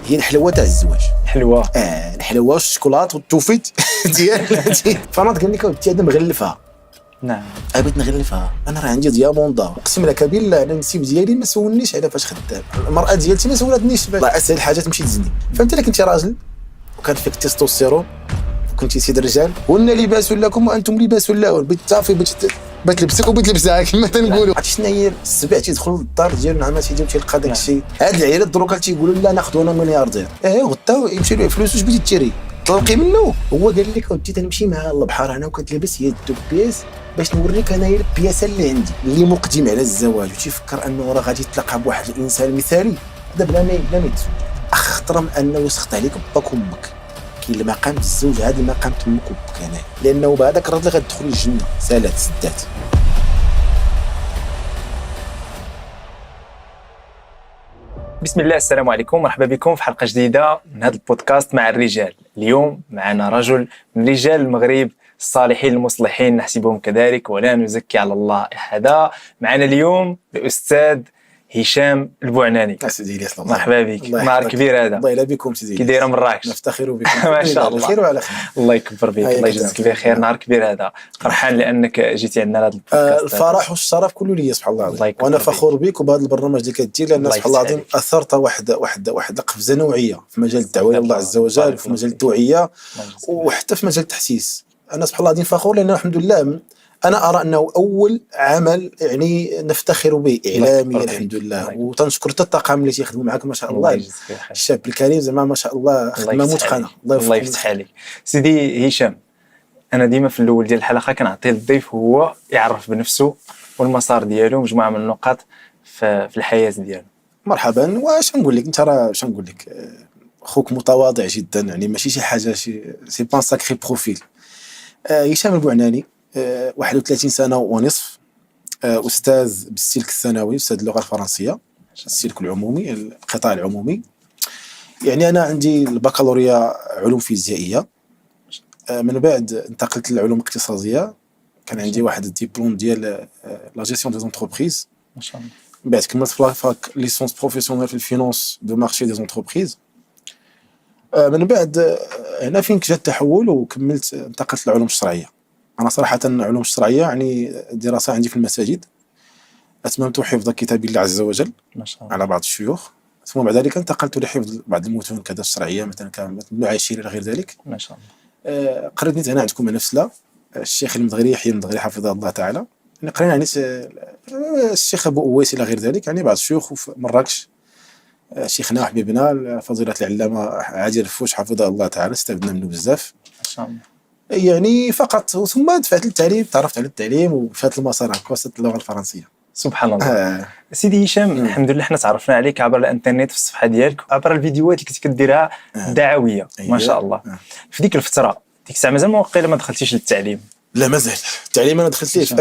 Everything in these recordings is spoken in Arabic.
هي الحلوه تاع الزواج. حلوه الحلوه والشوكولات والتوفيت ديال فانا قال لك ودي انا مغلفها. نعم بغيت نغلفها، انا راه عندي دياموندا، اقسم لك بالله انا النسيب ديالي ما سولنيش على فاش خدام، المراه ديالتي ما سولتنيش الله اسهل حاجه تمشي تزني. فهمت لك انت راجل وكان فيك التستوستيرون كنتي سيد الرجال، قلنا لباس لكم وانتم لباس لهم، بالتافي بتلبسك وبتلبسها كما تنقولوا. عرفتي شنو هي السبع تيدخل للدار ديالو مع ما تيجي تيلقى داك الشيء. هاد العيالات دروك تيقولوا لا ناخذوا انا ملياردير، غدا يمشي له فلوس واش بغيتي تشري طلقي منه. هو قال لك ودي تنمشي مع البحر انا وكتلبس هي الدبيس باش نوريك انايا البياسه اللي عندي. اللي مقدم على الزواج وتيفكر انه راه غادي يتلاقى بواحد الانسان مثالي، هذا بلا ما يتزوج. اخطر من انه يسخط عليك باك وامك. كاين المقام الزوج، هذا المقام امك وبك هنا، لانه بهذاك الراجل غتدخل الجنه سالات سدات. بسم الله، السلام عليكم، مرحبا بكم في حلقة جديدة من هذا البودكاست مع الرجال. اليوم معنا رجل من رجال المغرب الصالحين المصلحين، نحسبهم كذلك ولا نزكي على الله أحدا. معنا اليوم الأستاذ هشام البوعناني. سيدي مرحبا بك، نهار كبير هذا. الله يلا بكم سيدي، كي دايره مراكش؟ نفتخر بكم ما شاء الله، خير وعلى خير. الله يكبر بك، الله يجزيك بخير. نهار كبير هذا، فرحان لانك جيتي عندنا هذا البودكاست. الفرح والشرف كله ليا سبحان الله العظيم، وانا فخور بك وبهذا البرنامج اللي كدير، لان سبحان الله العظيم اثرت واحد القفزه نوعيه في مجال الدعوه الى الله عز وجل، في مجال التوعيه وحتى في مجال التحسيس. انا سبحان الله العظيم فخور، لان الحمد لله أنا أرى أنه أول عمل يعني نفتخر به إعلاميا الحمد لله. وتنشكر الطاقم اللي تيخدموا معك ما شاء الله، الشاب الكريم زعما ما شاء الله خدمة متقنة. الله يفتح عليك سيدي هشام. أنا ديما في الأول ديال الحلقة كنعطي الضيف هو يعرف بنفسه والمسار ديالو، مجموعة من النقاط في الحياة ديالو. مرحبا. واش نقول لك انت، راه واش نقول لك، خوك متواضع جدا، يعني ماشي شي حاجة سي بان ساكري بروفيل. هشام البوعناني 31 سنة ونصف، أستاذ بالسلك الثانوي، أستاذ اللغة الفرنسية، السلك العمومي، القطاع العمومي. يعني أنا عندي البكالوريا علوم فيزيائية، من بعد انتقلت للعلوم الاقتصادية، كان عندي واحد الدبلوم ديال لا جيستيون دي زونتربريز. ما شاء الله. من بعد كملت في لافاك ليسونس بروفيسيونيل في الفينانس دو مارشي دي زونتربريز. من بعد هنا فين جا التحول وكملت انتقلت للعلوم الشرعية. أنا صراحة العلوم الشرعية يعني دراسة عندي في المساجد، أتممت حفظ كتاب الله عز وجل ما شاء الله على بعض الشيوخ، ثم بعد ذلك انتقلت لحفظ بعض المتون كذا الشرعية، مثلا كان ابن عاشر إلى غير ذلك. ما شاء الله. قريت هنا عندكم نفسلا الشيخ المدغري يحيى المدغري حفظه الله تعالى، يعني قرينا يعني الشيخ أبو أويس إلى غير ذلك، يعني بعض الشيوخ في مراكش، شيخنا وحبيبنا فضيلة العلامة عادل الفوش حفظه الله تعالى، استفدنا منه بزاف ما شاء الله. يعني فقط. ثم دفعت للتعليم، تعرفت على التعليم ومشات المسار هكا، وصلت اللغه الفرنسيه. سبحان الله. سيدي هشام، الحمد لله حنا تعرفنا عليك عبر الانترنت في الصفحه ديالك، عبر الفيديوهات اللي كنت كديرها دعويه. ما شاء الله. في ديك الفتره ديك الساعه مازال واقيلا ما دخلتيش للتعليم؟ لا مازال التعليم انا دخلت ليه في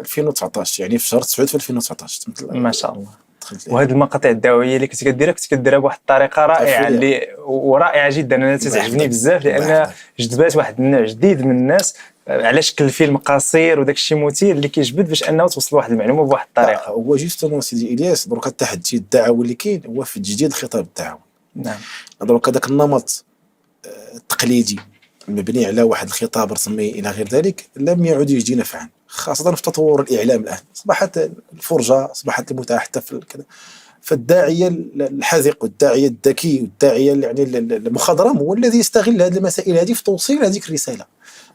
2019، يعني في شهر 9 في 2019. ما شاء الله. وهذه المقاطع الدعويه اللي كنت كديرها بواحد الطريقه رائعه، اللي ورائعه جدا. انا تعجبني بزاف لان جذبات واحد النوع جديد من الناس على شكل فيلم قصير، وداك الشيء مثير اللي كيجبد باش انه توصل واحد المعلومه بواحد الطريقه. هو جوستومون سيدي الياس، دروك التحدي الدعوي اللي كاين هو في تجديد الخطاب الدعوي. نعم. دروك هذاك النمط التقليدي المبني على واحد الخطاب رسمي الى غير ذلك لم يعد يجدي نفعا، خاصه في تطور الاعلام الان. اصبحت الفرجه، اصبحت المتاحه حتى في كذا. فالداعيه الحذق والداعيه الذكي والداعيه يعني المخضرم هو الذي يستغل هذه المسائل هذه في توصيل هذيك الرساله،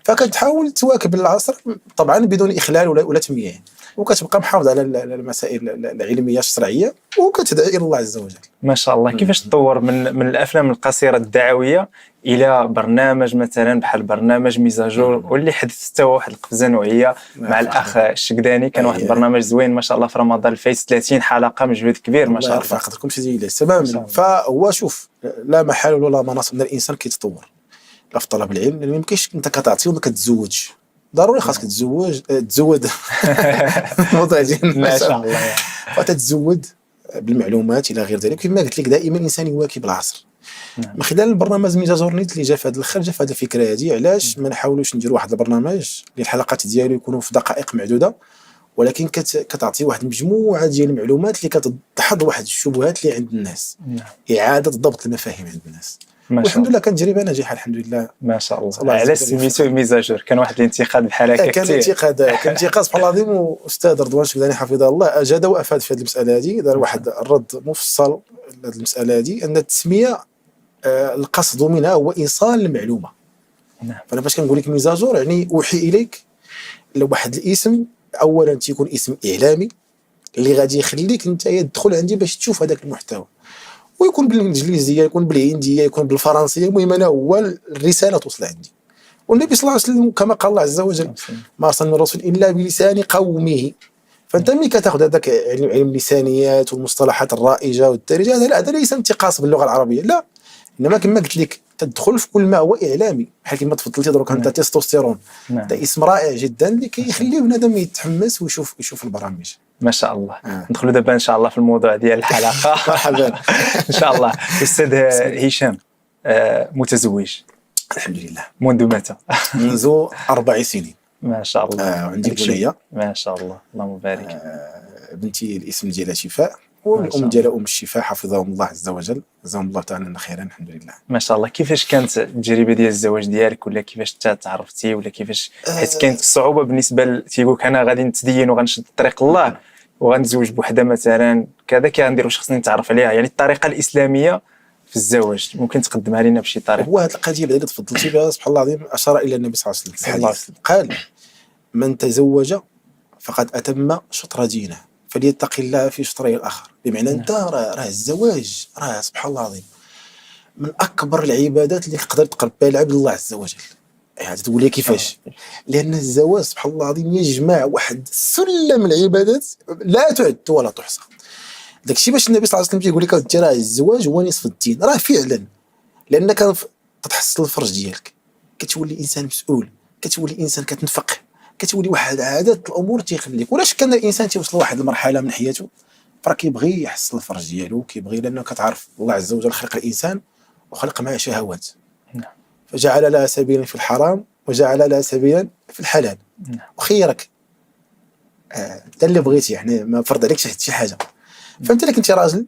فكتحاول تواكب العصر طبعا بدون اخلال ولا تمييع، وكتبقى محافظ على المسائل العلميه الشرعيه، وكتدعي الى الله عز وجل. ما شاء الله. كيفاش تطور من الافلام القصيره الدعويه الى برنامج مثلا بحال برنامج ميزاجور، واللي حدث حتى واحد القفزه نوعيه مع الاخ الشقداني؟ كان واحد البرنامج زوين ما شاء الله في رمضان الفايت، 30 حلقه مجهود كبير ما شاء الله. الله يرفع سيدي الياس تماما. فهو شوف، لا محال ولا مناص ان الانسان كيتطور لا في طلب العلم، لان ما يمكنش انت كتعطي وما كتزوج، ضروري خاصك تزود ما شاء الله. فتتزود بالمعلومات الى غير ذلك. كما قلت لك دائما الانسان يواكب العصر. من خلال البرنامج ميزاجورنيت اللي جا في هذا الخرج، جا في هذه الفكره هذه، علاش ما نحاولوش نديروا واحد البرنامج اللي الحلقات ديالو يكونوا في دقائق معدوده، ولكن كتعطي واحد المجموعه ديال المعلومات اللي كتدحض واحد الشبهات اللي عند الناس. اعاده ضبط المفاهيم عند الناس. والحمد لله كانت تجربه ناجحه الحمد لله. ما شاء الله. على سميتو ميزاجور كان واحد الانتقاد بحال هكا كثير. كان انتقاد سبحان الله العظيم. واستاذ رضوان الشبداني حفظه الله اجاد وافاد في هذه المساله هذه، دار واحد الرد مفصل لهذه المساله هذه، ان التسميه القصد منها هو ايصال المعلومه. فانا فاش كنقول لك ميزاجور يعني اوحي اليك لو واحد الاسم اولا تيكون اسم اعلامي اللي غادي يخليك انت تدخل عندي باش تشوف هذاك المحتوى، ويكون بالانجليزيه يكون بالهنديه يكون بالفرنسيه، المهم انا هو الرساله توصل عندي. والنبي صلى الله عليه وسلم كما قال الله عز وجل ما ارسلنا الرسول الا بلسان قومه. فانت ملي كتاخذ هذاك علم اللسانيات والمصطلحات الرائجه والدارجه، هذا ليس انتقاص باللغه العربيه لا، انما كما قلت لك تدخل في كل ما هو اعلامي، بحال كما تفضلتي دروك انت تستوستيرون. هذا اسم رائع جدا اللي كيخلي بنادم يتحمس ويشوف البرامج. ما شاء الله. ندخلوا دابا ان شاء الله في الموضوع ديال الحلقه. مرحبا ان شاء الله. استاذ هشام، متزوج الحمد لله منذ متى؟ منذ 4 سنين. ما شاء الله. عندي بنيه ما شاء الله اللهم بارك. بنتي الاسم ديالها شفاء، والام ديالها ام الشفاء حفظهم الله عز وجل، جزاهم الله تعالى خيرا الحمد لله. ما شاء الله. كيفاش كانت التجربه ديال الزواج ديالك، ولا كيفاش تعرفتي، ولا كيفاش حيت كانت الصعوبه بالنسبه تيقولك انا غادي نتدين وغنشد طريق الله وغنتزوج بوحده مثلا كذا كندير واش خصني نتعرف عليها، يعني الطريقه الاسلاميه في الزواج ممكن تقدمها لنا بشي طريقه؟ هو هذه القضيه اللي تفضلتي بها سبحان الله العظيم اشار الى النبي صلى الله عليه وسلم قال من تزوج فقد اتم شطر دينه فليتق الله في شطره الاخر. بمعنى انت راه الزواج راه سبحان الله العظيم من اكبر العبادات اللي تقدر تقرب بها العبد الله عز وجل. هذه تقول لي كيفاش؟ لان الزواج سبحان الله العظيم يجمع واحد سلم العبادات لا تعد ولا تحصى. داكشي باش النبي صلى الله عليه وسلم يقول لك انت راه الزواج هو نصف الدين، راه فعلا. لانك تتحصل الفرج ديالك، كتولي انسان مسؤول، كتولي انسان كتنفق، كتولي واحد عادات الامور تيخليك. ولا شك ان الانسان تيوصل لواحد المرحله من حياته فراه كيبغي يحصل الفرج ديالو، كيبغي لانه كتعرف الله عز وجل خلق الانسان وخلق معه شهوات، فجعل لها سبيلا في الحرام وجعل لها سبيلا في الحلال وخيرك انت اللي بغيتي، يعني ما فرض عليكش شي حاجه. فانت الا كنتي راجل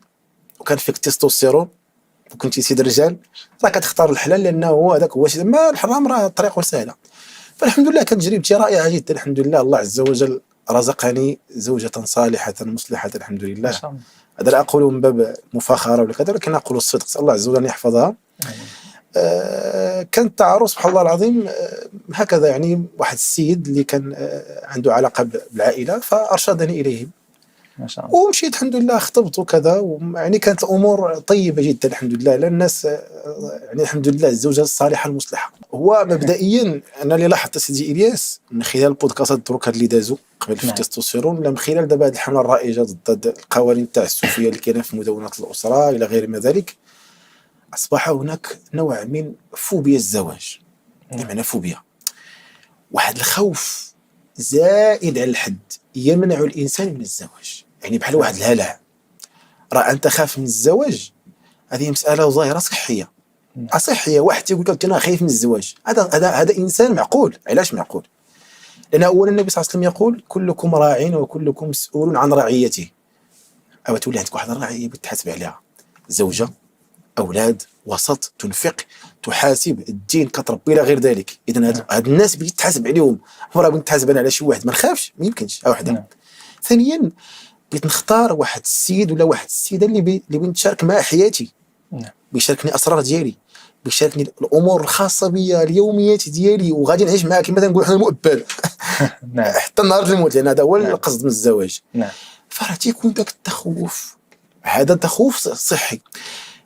وكان فيك تستوستيرون وكنتي سيد الرجال راه كتختار الحلال لانه هو هذاك هو شيء، ما الحرام راه طريقه سهله. فالحمد لله كانت تجربتي رائعه جدا الحمد لله. الله عز وجل رزقني زوجة صالحة مصلحة الحمد لله. هذا لا أقوله من باب مفاخرة ولا كذا، ولكن أقول الصدق، الله عز وجل أن يحفظها. كانت تعارف سبحان الله العظيم هكذا، يعني واحد السيد اللي كان عنده علاقة بالعائلة فأرشدني إليهم ما شاء الله، ومشيت الحمد لله خطبت وكذا، يعني كانت الأمور طيبة جدا الحمد لله. لأن الناس يعني الحمد لله الزوجة الصالحة المصلحة. هو مبدئيا أنا اللي لاحظت سيدي إلياس من خلال البودكاست دروك هاد اللي دازوا قبل في التستوستيرون، ولا من خلال دابا هاد الحملة الرائجة ضد القوانين التعسفية اللي كاينة في مدونات الأسرة إلى غير ما ذلك، أصبح هناك نوع من فوبيا الزواج. بمعنى فوبيا، واحد الخوف زائد على الحد يمنع الإنسان من الزواج. يعني بحال واحد الهلع، راه أنت خاف من الزواج، هذه مسألة ظاهرة صحية أصحية. واحد يقول لك أنا خايف من الزواج، هذا إنسان معقول. علاش معقول؟ لأن أولا النبي صلى الله عليه وسلم يقول كلكم راع وكلكم مسؤول عن رعيته. أو تولي عندك واحد الرعية بتحاسب عليها، زوجة، أولاد، وسط، تنفق، تحاسب، الدين كتربي إلى غير ذلك. إذن هاد الناس بغيت تحاسب عليهم، راه بغيت تحاسب أنا على شي واحد ما نخافش، ما يمكنش. واحدة. ثانيا بغيت نختار واحد السيد ولا واحد السيدة اللي بغيت نشارك معاه حياتي، بيشاركني أسرار ديالي، بيشاركني الأمور الخاصة بيا، اليوميات ديالي، وغادي نعيش معاه كما تنقول حنا المؤبد حتى النهار اللي نموت، لأن هذا هو القصد من الزواج. فراه تيكون داك التخوف، هذا تخوف صحي،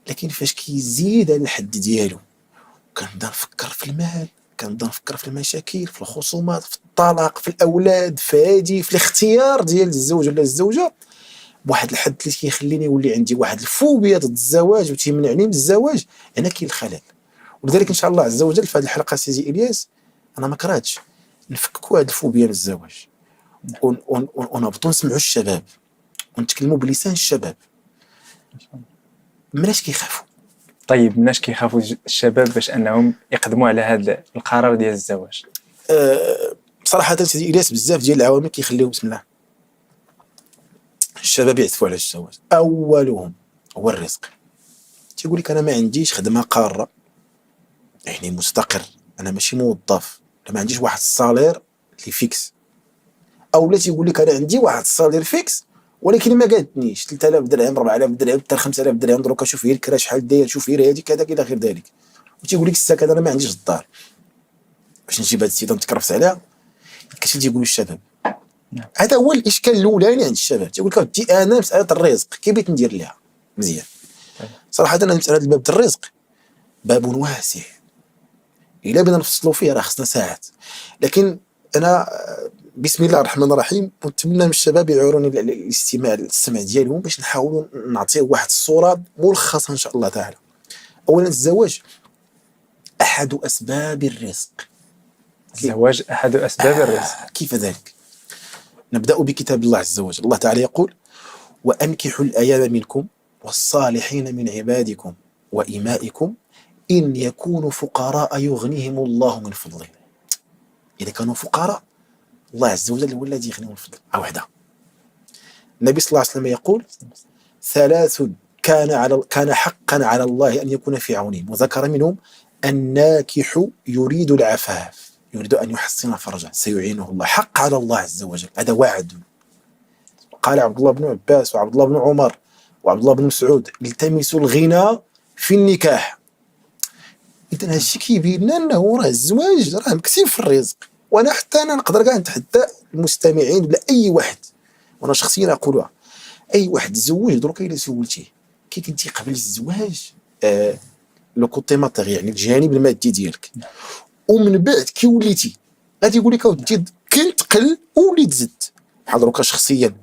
لكن فاش كيزيد على الحد ديالو كنبدا نفكر في المال، كنبدا نفكر في المشاكل، في الخصومات، في الطلاق، في الأولاد، في هادي، في الاختيار ديال الزوج ولا الزوجة، بواحد الحد اللي كيخليني يولي عندي واحد الفوبيا ضد الزواج وتيمنعني من الزواج. هنا كاين الخلل. ولذلك ان شاء الله عز وجل في هذه الحلقه سيدي الياس انا ما كرهتش نفككوا هذه الفوبيا من الزواج، ونهبطوا نسمعوا الشباب ونتكلموا بلسان الشباب. مناش كيخافوا؟ طيب مناش كيخافوا الشباب باش انهم يقدموا على هذا القرار ديال الزواج؟ صراحه سيدي الياس بزاف ديال العوامل كيخليو بسم الله. الشباب يعتفوا على الزواج. اولهم هو الرزق. تيقول لك انا ما عنديش خدمه قاره، يعني مستقر، انا ماشي موظف، انا ما عنديش واحد الصالير اللي فيكس. او لا تيقول لك انا عندي واحد الصالير فيكس ولكن ما قادتنيش 3000 درهم 4000 درهم حتى 5000 درهم، دروك شوف هي الكرا شحال داير، شوف هي هذه كذا الى غير ذلك. وتيقول لك السكن انا ما عنديش الدار، باش نجيب هذه السيده نتكرفس عليها. كاش تيقولوا الشباب هذا هو الاشكال الاولاني عند الشباب. تيقول لك ودي انا مساله الرزق كيف بغيت ندير لها مزيان. صراحه انا مساله الباب الرزق باب واسع، الا بغينا نفصلوا فيه راه خصنا ساعات. لكن انا بسم الله الرحمن الرحيم نتمنى من الشباب يعوروني الاستماع السمع ديالهم باش نحاولوا نعطيو واحد الصوره ملخصه ان شاء الله تعالى. اولا الزواج احد اسباب الرزق. الزواج احد اسباب الرزق. كيف ذلك؟ نبدا بكتاب الله عز وجل. الله تعالى يقول وانكحوا الايام منكم والصالحين من عبادكم وإمائكم إن يكونوا فقراء يغنيهم الله من فضله. إذا كانوا فقراء الله عز وجل هو الذي يغنيهم من فضله. أو وحده. النبي صلى الله عليه وسلم يقول ثلاث كان حقا على الله أن يكون في عونهم، وذكر منهم الناكح يريد العفاف، يريد أن يحسن فرجه سيعينه الله. حق على الله عز وجل، هذا وعد. قال عبد الله بن عباس وعبد الله بن عمر وعبد الله بن مسعود التمسوا الغنى في النكاح. إذن هادشي كيبين لنا أنه راه الزواج راه مكتيب في الرزق. وأنا حتى أنا نقدر كاع نتحدى المستمعين ولا أي واحد، وأنا شخصيا أقولها، أي واحد تزوج دروك إلا سولتيه كي كنتي قبل الزواج لو كوتي ماتيريال يعني الجانب المادي ديالك، ومن بعد كي وليتي غادي يقول لك اودي كنت قل وليت زدت. بحال دروكا شخصيا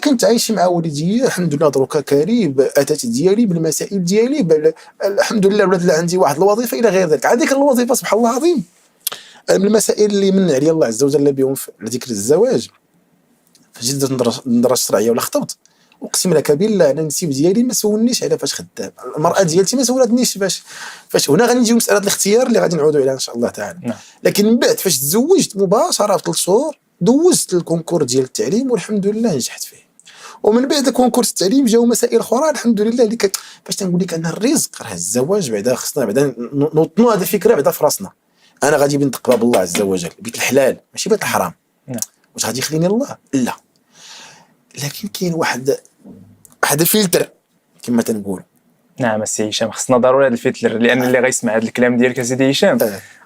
كنت عايش مع والدي الحمد لله دروكا كريم، اتات ديالي بالمسائل ديالي الحمد لله ولات عندي واحد الوظيفه الى غير ذلك. هذيك الوظيفه سبحان الله العظيم من المسائل اللي من عليا الله عز وجل بهم في ذكر الزواج. فجيت ندرس الشرعيه ولا خطبت اقسم لك بالله انا النسيب ديالي ما سولنيش على فاش خدام، المراه ديالتي ما سولتنيش فاش هنا غادي نجيو مساله الاختيار اللي غادي نعودوا عليها ان شاء الله تعالى. لكن من بعد فاش تزوجت مباشره في 3 شهور دوزت الكونكور ديال التعليم والحمد لله نجحت فيه. ومن بعد الكونكور التعليم جاو مسائل اخرى الحمد لله اللي فاش تنقول لك ان الرزق راه الزواج بعدا خصنا بعدا نوطنوا هذه الفكره بعدا في راسنا. انا غادي بنتقى بالله عز وجل بيت الحلال ماشي بيت الحرام. واش غادي يخليني الله؟ لا. لكن كاين واحد الفلتر كما تنقول. نعم السي هشام، خصنا ضروري هذا الفلتر، لان اللي غيسمع هذا الكلام ديالك سيدي هشام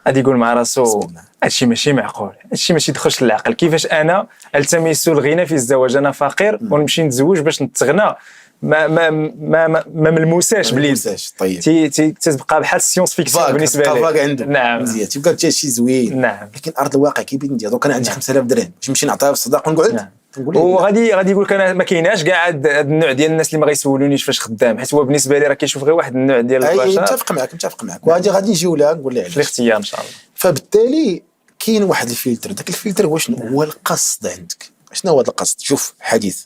غادي يقول مع راسو هادشي ماشي معقول، هادشي ماشي دخلش للعقل. كيفاش انا التمس الغنى في الزواج، انا فقير ونمشي نتزوج باش نتغنى؟ ما ملموساش باليد. طيب تتبقى بحال السيونس فيكسيون بالنسبه لي. نعم مزيان تيبقى شي زوين. نعم. لكن ارض الواقع كيبين ديال دونك انا عندي 5000 درهم باش نمشي نعطيها في الصداق ونقعد وغادي يقول لك انا ما كايناش كاع هذا النوع ديال الناس اللي ما غيسولونيش فاش خدام، حيت هو بالنسبه لي راه كيشوف غير واحد النوع ديال البشر. متفق معك وغادي نجيو لها نقول لها في الاختيار ان شاء الله. فبالتالي كاين واحد الفلتر، داك الفلتر هو شنو؟ هو القصد عندك. شنو هو هذا القصد؟ شوف حديث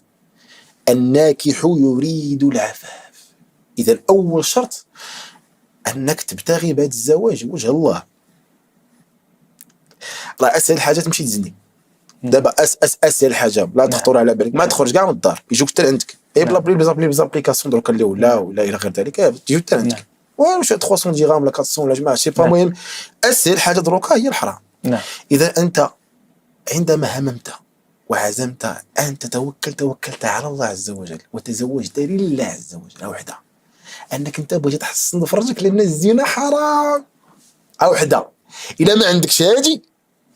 الناكح يريد العفاف. اذا اول شرط انك تبتغي بهذا الزواج وجه الله. راه اسهل حاجه تمشي تزني دابا، اسهل حاجه لا تخطر على بالك، ما تخرج كاع من الدار يجوك حتى عندك اي بلا زابليكاسيون دروك اللي ولا الى غير ذلك تجيو حتى عندك. واش 300 درهم ولا 400 ولا جماعه سي با مهم. اسهل حاجه دروكا هي الحرام. اذا انت عندما هممت وعزمت ان توكلت على الله عز وجل وتزوجت لله عز وجل وحده، انك انت بغيتي تحصن فرجك لان الزنا حرام او وحده. الا ما عندكش هادي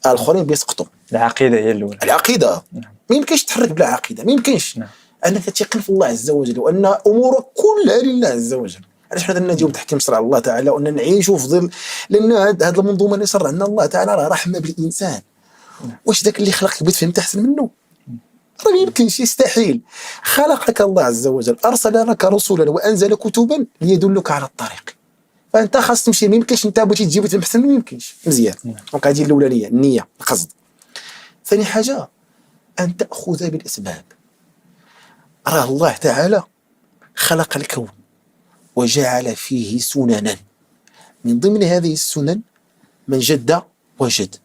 الاخرين بيسقطوا. العقيده هي الاولى. العقيده ما يمكنش تحرك بلا عقيده، ما يمكنش. انك تثق في الله عز وجل وان امورك كلها لله عز وجل. علاش حنا درنا ديال تحكيم شرع الله تعالى وان نعيشوا في ظل، لان هذه المنظومه اللي شرع لنا الله تعالى راه رحمه بالانسان. واش داك اللي خلقك بغيت فهمت احسن منه؟ راه ما يمكنش، يستحيل. خلقك الله عز وجل، ارسل لك رسلا وانزل كتبا ليدلك على الطريق، فانت خاص تمشي. ما يمكنش انت بغيتي تجيب تفهم احسن، ما يمكنش. مزيان. دونك هذه الاولانيه، النيه، القصد. ثاني حاجه ان تاخذ بالاسباب. راه الله تعالى خلق الكون وجعل فيه سننا، من ضمن هذه السنن من جد وجد،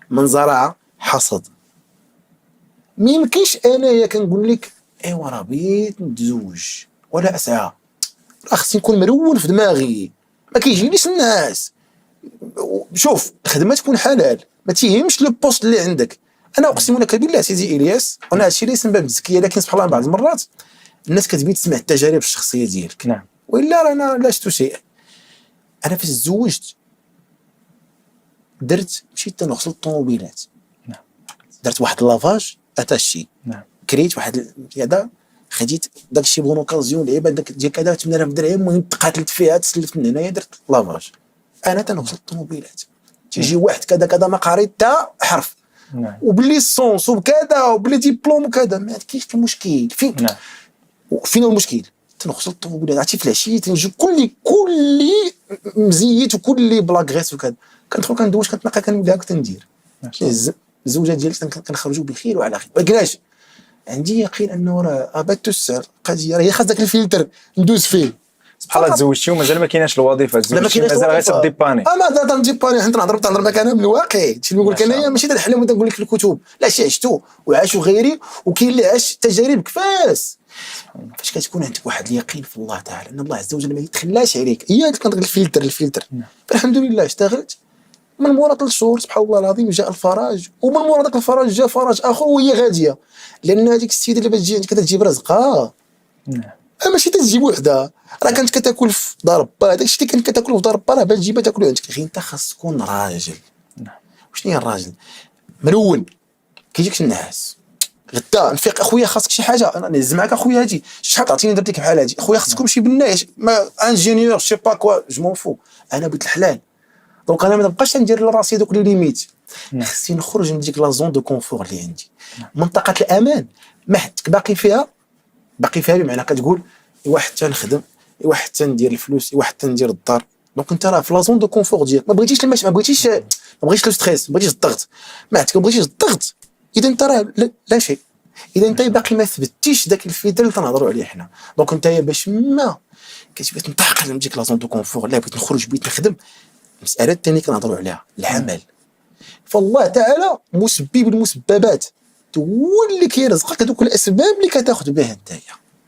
من زرع حصد. ما يمكنش انايا كنقول لك ايوا راه بغيت نتزوج ولا اسعى، راه خصني نكون مرون في دماغي، ما كيجينيش الناس. شوف الخدمه تكون حلال، ما تيهمش لو بوست اللي عندك. انا اقسم لك بالله سيدي الياس، وانا هادشي ليس من باب التزكيه، لكن سبحان الله بعض المرات الناس كتبي تسمع التجارب الشخصيه ديالك. نعم. والا رانا لا شفتو شيء. انا فاش تزوجت مشيت تنغسل الطوموبيلات. نعم. درت واحد لافاج اتاشي. نعم. كريت واحد هذا، خديت داكشي بون اوكازيون لعيبه داك ديال كذا 8000 درهم، المهم تقاتلت فيها، تسلفت من هنايا درت لافاج. انا تنغسل الطوموبيلات، تيجي واحد كذا كذا ما قاري حتى حرف، نعم. وبلي السونس وبكذا وبلي ديبلوم وكذا، ما كاينش المشكل فين. نعم. فين المشكل؟ تنغسل الطوموبيلات، عرفتي في العشيه تنجي كل مزيت وكل بلاكغيس وكذا، كندخل كندوش كنتنقى كنبدا هكا تندير. الزوجه ديالي كنخرجوا بخير وعلى خير. علاش؟ عندي يقين انه راه بات السعر قضيه، راه هي خاص داك الفلتر ندوز فيه. سبحان الله تزوجتي ومازال ما كايناش الوظيفه، تزوجتي مازال غير تديباني. مازال تنديباني، حنا تنهضر معك انا من الواقع. هادشي اللي نقول لك انايا ماشي دا الحلم اللي نقول لك في الكتب، لا شي عشتو وعاشوا غيري، وكاين اللي عاش تجارب كفاس. فاش كتكون عندك واحد اليقين في الله تعالى ان الله عز وجل ما يتخلاش عليك، هي هذيك الفلتر. فالحمد لله اشتغلت من مورا 3 شهور سبحان الله العظيم جاء الفرج، ومن مورا ذاك الفرج جاء فرج اخر وهي غاديه، لان هذيك السيده اللي باش تجي عندك تجيب رزقها. ماشي تجيب وحده، راه كانت كتاكل في دار با، هذاك الشيء اللي كانت كتاكل في دار با راه باش تجيبها تاكلو عندك. غير انت خاص تكون راجل. وشنو هي الراجل؟ مرون، كيجيكش النعاس. غدا نفيق اخويا خاصك شي حاجه، انا نهز معاك اخويا هادي شحال تعطيني درت لك بحال هادي، اخويا خاصكم شي بنايه ما انجينيور شي با كوا جو فو. انا بغيت الحلال، دونك انا ما نبقاش ندير لراسي دوك لي ليميت، خصني نخرج من ديك لا زون دو كونفور اللي عندي. منطقه الامان ما حدك باقي فيها بمعنى كتقول واحد تنخدم، واحد تندير الفلوس، واحد تندير الدار. دونك انت راه في لا زون دو كونفور ديالك، ما بغيتيش لو ستريس، ما بغيتيش الضغط، ما عندك ما بغيتيش الضغط، اذا انت راه لا شيء، اذا انت باقي ما ثبتيش داك الفلتر اللي تنهضروا عليه حنا. دونك انت باش ما كتبغي تنتقل من ديك لا زون دو كونفور، لا بغيت نخرج بغيت نخدم، المساله الثانيه كنهضروا عليها العمل. فالله تعالى مسبب المسببات، هو اللي كيرزقك هذوك الاسباب اللي كتاخذ بها نتايا.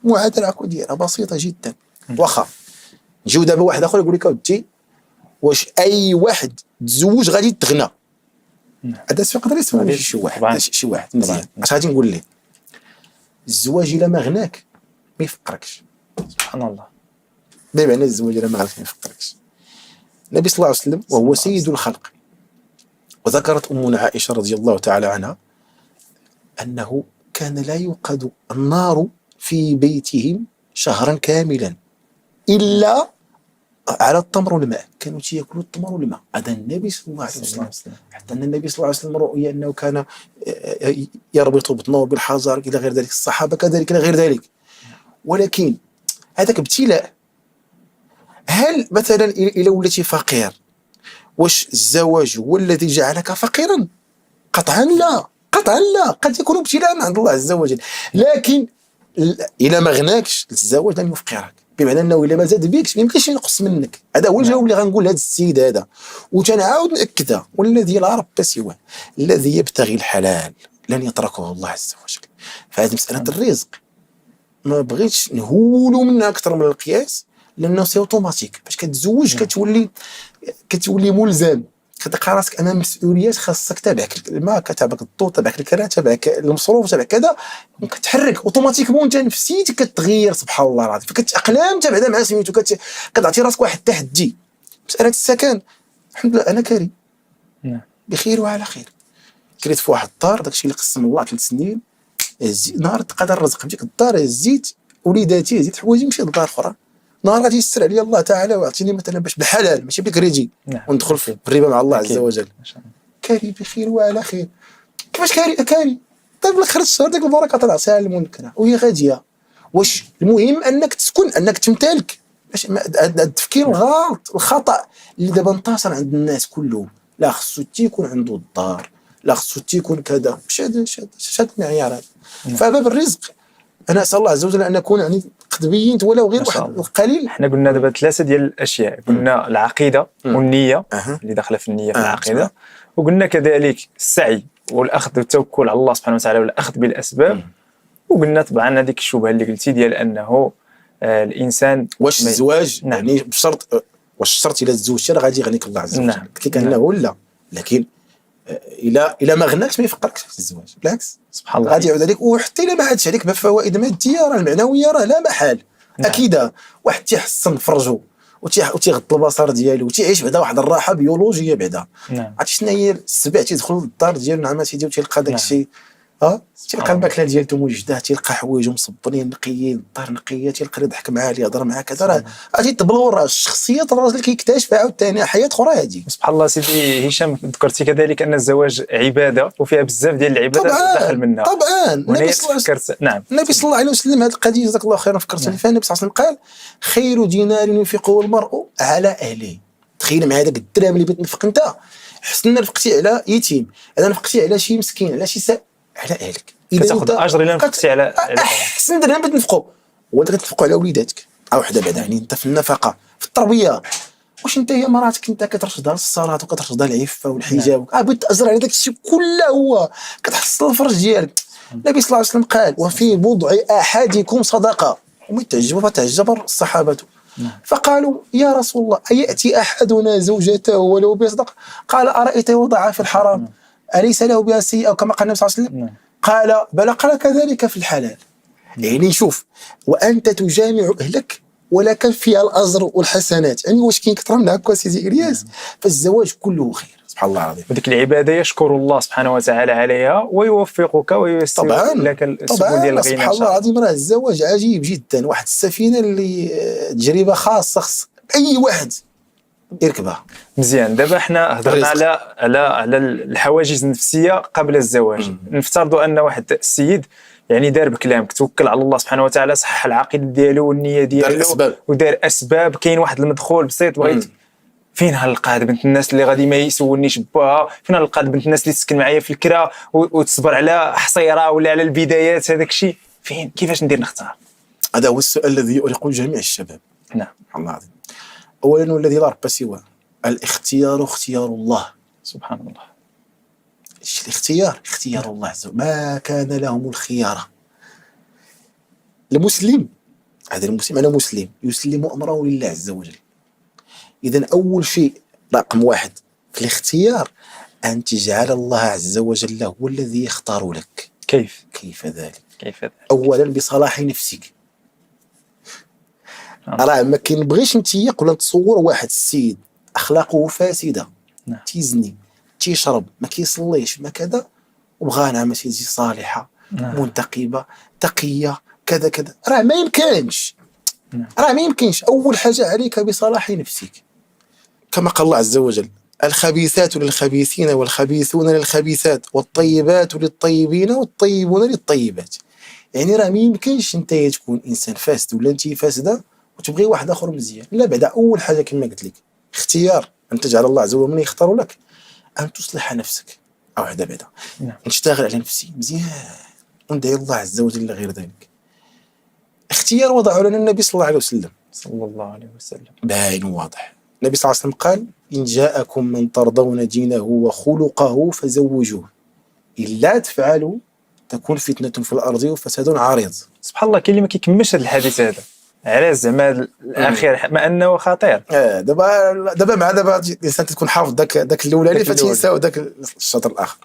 معادله ديالها بسيطه جدا. واخا نجيو دابا واحد اخر يقول لك اودي واش اي واحد تزوج غادي تغنى؟ هذا يقدر يسمع شي واحد مزيان. اش غادي نقول ليه؟ الزواج الا ما غناك ما يفقركش. سبحان الله. بمعنى الزواج الا ما غناك ما يفقركش. النبي صلى الله عليه وسلم وهو سيد الخلق، وذكرت أمنا عائشة رضي الله تعالى عنها أنه كان لا يوقد النار في بيتهم شهرا كاملا إلا على التمر والماء، كانوا يأكلوا التمر والماء. هذا النبي صلى الله عليه وسلم، حتى أن النبي صلى الله عليه وسلم رؤي أنه كان يربط بطنه بالحجر إلى غير ذلك، الصحابة كذلك إلى غير ذلك. ولكن هذاك ابتلاء. هل مثلا إلى وليتي فقير واش الزواج هو الذي جعلك فقيرا؟ قطعا لا، قد يكون ابتلاء من عند الله عز وجل، لكن إلا ما غناكش الزواج لم يفقرك، بمعنى أنه إلا ما زاد بيكش ما يمكنش ينقص منك. هذا هو الجواب اللي غنقول لهذا السيد هذا، وتنعاود نأكدها: والذي لا رب سواه الذي يبتغي الحلال لن يتركه الله عز وجل. فهذه مسألة الرزق ما بغيتش نهولوا منها أكثر من القياس، لأنه سي اوتوماتيك. باش كتزوج كتولي ملزم، كتلقى راسك امام مسؤوليات خاصك تابعك الماء، كتابعك الضوء، تابعك الكرا، تابعك المصروف، تابعك كذا، وكتحرك اوتوماتيكمون انت نفسيتك كتغير سبحان الله العظيم، فكتاقلم انت بعدا مع سميتو، كتعطي راسك واحد التحدي. مساله السكن الحمد لله انا كاري بخير وعلى خير. كريت في واحد الدار، داكشي اللي قسم الله 3 سنين، نهار تقدر الرزق في ديك الدار زيت وليداتي، زيت حوايجي، مشيت لدار اخرى. نهار غادي يسر عليا الله تعالى ويعطيني مثلا باش بالحلال ماشي بكريدي وندخل في الربا مع الله عز وجل. كاري بخير وعلى خير. كيفاش كاري طيب لك خرج الشهر ديك البركه طلع سالم ونكره وهي غاديه. واش المهم انك تسكن، انك تمتلك؟ هذا التفكير الغلط الخطا اللي دابا انتشر عند الناس كلهم. لا خصو تيكون عنده الدار، لا خصو تيكون كذا، شاد المعيار هذا. فباب الرزق انا اسال الله عز وجل ان نكون يعني قد بينت ولو غير واحد القليل. احنا قلنا دابا 3 ديال الاشياء، قلنا العقيده والنيه اللي داخله في النيه في العقيده، وقلنا كذلك السعي والاخذ والتوكل على الله سبحانه وتعالى والاخذ بالاسباب، وقلنا طبعا هذيك الشبهه اللي قلتي ديال انه الانسان واش الزواج نعم. يعني بشرط، واش الشرط الى تزوجتي راه غادي يغنيك الله عز وجل؟ نعم. قلت لك انه لا، لكن الى ما غناكش ما يفقركش في الزواج، بالعكس سبحان الله غادي يعود عليك، وحتى الا ما عادش عليك بفوائد ماديه راه المعنويه راه لا محال. نعم. اكيد واحد تيحسن فرجو وتيغض البصر ديالو وتيعيش بعدا واحد الراحه بيولوجيه بعدا. نعم. عرفتي شنو هي السبع تيدخل للدار ديالو مع عماتي ديالو تيلقى داك الشيء تيلقى الماكله ديالته موجده، تيلقى حوايجو مصبرين نقيين، الدار نقيه، تيلقى يضحك معاه يهضر معاه كذا، راه غادي تبلور راه الشخصيه الراجل كيكتشف عاوتاني حياه اخرى هذه. سبحان الله. سيدي هشام ذكرتي كذلك ان الزواج عباده وفيها بزاف ديال العبادات داخل منها. طبعا النبي صلى الله عليه وسلم هذه القضيه جزاك الله خيرا فكرتني فيها. النبي صلى الله عليه وسلم قال خير دينار ينفقه المرء على اهله. تخيل مع هذاك الدرهم اللي بتنفق انت، حسن نفقتي على يتيم، انا نفقتي على شي مسكين، على شي على اهلك، كتاخذ اجر الا نفقتي على احسن درهم بتنفقوا وانت كتنفقوا على وليداتك او وحده بعدا. يعني انت في النفقه في التربيه، واش انت هي مراتك انت كترشدها للصلاه وكترشدها العفه والحجاب بغيت تاجر على داك الشيء كله، هو كتحصل الفرج ديالك. النبي صلى الله عليه وسلم قال وفي بضع احدكم صدقه، وتعجب الصحابه فقالوا يا رسول الله أيأتي أحدنا زوجته ولو بصدقة؟ قال أرأيت وضع في الحرام أليس له بها سيئة كما قال النبي صلى الله عليه وسلم؟ قال بلى، قال كذلك في الحلال. يعني شوف، وأنت تجامع أهلك ولك فيها الأجر والحسنات. يعني واش كاين كثر من هكا سيدي إلياس؟ فالزواج كله خير سبحان الله العظيم. وديك العباده يشكر الله سبحانه وتعالى عليها ويوفقك وييسر لك السبل ديال الغنى. سبحان الله العظيم راه الزواج عجيب جدا، واحد السفينه اللي تجربه خاصه خص اي واحد يركبها. مزيان. دابا حنا هضرنا على الحواجز النفسيه قبل الزواج. نفترضوا ان واحد السيد يعني دار بكلامك، توكل على الله سبحانه وتعالى، صح العقيده ديالو والنيه ديالو ودار اسباب، كاين واحد المدخول بسيط بغيت فين هنلقى بنت الناس اللي غادي ما يسولنيش باها، فين هنلقى بنت الناس اللي تسكن معايا في الكرا وتصبر على حصيره ولا على البدايات، هذاك الشيء فين؟ كيفاش ندير نختار؟ هذا هو السؤال الذي يؤرق جميع الشباب. نعم الله العظيم. اولا والذي لا رب سواه، الاختيار اختيار الله سبحان الله. الاختيار اختيار الله عز وجل، ما كان لهم الخيار. المسلم، هذا المسلم انا مسلم يسلم امره لله عز وجل. إذن أول شيء رقم واحد في الاختيار أن تجعل الله عز وجل هو الذي يختار لك. كيف ذلك؟ أولا بصلاح نفسك. راه ما كنبغيش نتيق ولا نتصور واحد السيد أخلاقه فاسدة، تيزني، تيشرب، ما كيصليش، ما كذا، وبغى نعم تجي صالحة منتقبة تقية كذا كذا، راه ما يمكنش. راه ما يمكنش. أول حاجة عليك بصلاح نفسك، كما قال الله عز وجل الخبيثات للخبيثين والخبيثون للخبيثات والطيبات للطيبين والطيبون للطيبات. يعني راه ما يمكنش انت تكون انسان فاسد ولا انت فاسده وتبغي واحد اخر مزيان، لا. بعد اول حاجه كما قلت لك اختيار، ان تجعل الله عز وجل من يختار لك، ان تصلح نفسك او وحده بعدا نشتغل على نفسي مزيان وندعي الله عز وجل غير ذلك. اختيار وضعه لنا النبي صلى الله عليه وسلم باين واضح. النبي صلى الله عليه وسلم قال إن جاءكم من ترضون دينه وخلقه فزوجوه إلا تفعلوا تكون فتنة في الأرض وفساد عريض. سبحان الله. كاين اللي ما كيكملش هذا الحديث هذا على زعما الاخير مع انه خطير. دابا مع الانسان تكون حافظ داك الاولاني فتنساو داك الشطر الاخر.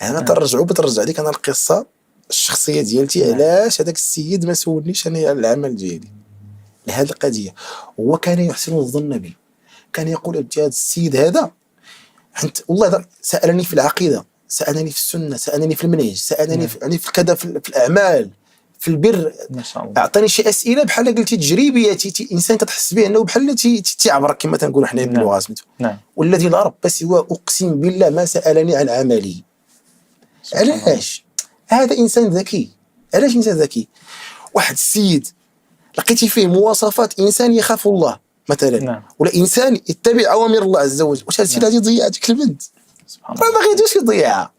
انا ترجع لك انا القصه الشخصيه ديالتي علاش هذاك السيد ما سولنيش انا على العمل ديالي لهذه القضيه. هو كان يحسن الظن بي، كان يقول هذا السيد هذا والله سألني في العقيدة، سألني في السنة، سألني في المنهج، سألني يعني في كذا في الأعمال في البر، ما شاء الله. أعطاني شي أسئلة بحال قلتي تجريبية إنسان تحس به أنه بحال تعبرك كما تنقول حنا باللغة سميتو. والذي لا رب سواه أقسم بالله ما سألني عن عملي. علاش؟ هذا إنسان ذكي. علاش إنسان ذكي؟ واحد السيد لقيتي فيه مواصفات إنسان يخاف الله مثلا، ولا انسان يتبع اوامر الله عز وجل. واش هادشي اللي غادي يضيع ديك البنت؟ راه ما غاديش يضيعها.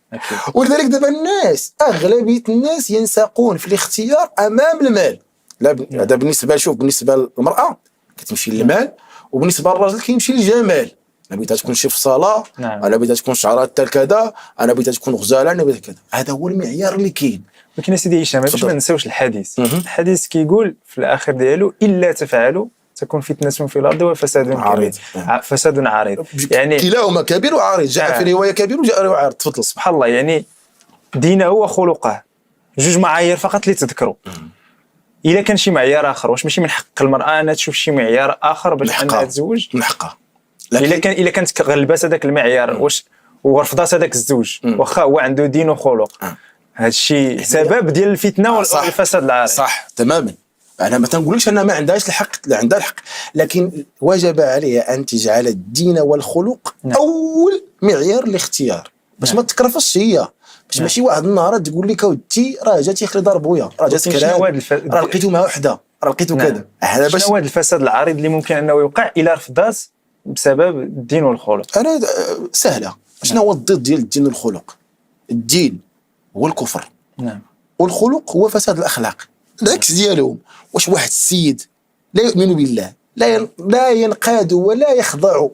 ولذلك دابا الناس اغلبيه الناس ينساقون في الاختيار امام المال. لا هذا بالنسبه للمراه كتمشي للمال، وبالنسبه للراجل كيمشي للجمال. انا بغيتها تكون شي في صلاه، انا بغيتها تكون شعرها حتى كذا، انا بغيتها تكون غزاله، انا بغيتها كذا. هذا هو المعيار اللي كاين. ولكن سيدي هشام باش ما نساوش الحديث. الحديث كيقول في الاخر ديالو الا تفعلوا تكون فتنة في الارض وفساد عريض. فساد عريض. يعني كلاهما كبير وعريض، جاء في روايه كبير وجاء روايه عريض. تفضل. سبحان الله، يعني دينه وخلقه جوج معايير فقط اللي تذكروا. الا كان شي معيار اخر، واش ماشي من حق المراه انها تشوف شي معيار اخر باش انها تتزوج؟ من حقها. الا كانت غلبات هذاك المعيار واش ورفضات هذاك الزوج واخا هو عنده دين وخلق، هذا الشيء سبب ديال الفتنه والفساد العارض. صح تماما. انا ما تنقولش انها ما عندهاش الحق، لا عندها الحق، لكن وجب عليها ان تجعل الدين والخلق اول معيار الاختيار باش ما تكرفش هي، باش ماشي واحد النهار تقول لك اودي راه جاتي خلي ضرب بويا، راه جات كلام، راه لقيتو مع وحده، راه لقيتو كذا. هذا باش شنو هذا الفساد العريض اللي ممكن انه يوقع الى رفضات بسبب الدين والخلق؟ انا سهله. شنو هو الضد ديال الدين والخلق؟ الدين هو الكفر، والخلق هو فساد الاخلاق، العكس ديالهم. واش واحد السيد لا يؤمن بالله، لا ينقاد ولا يخضع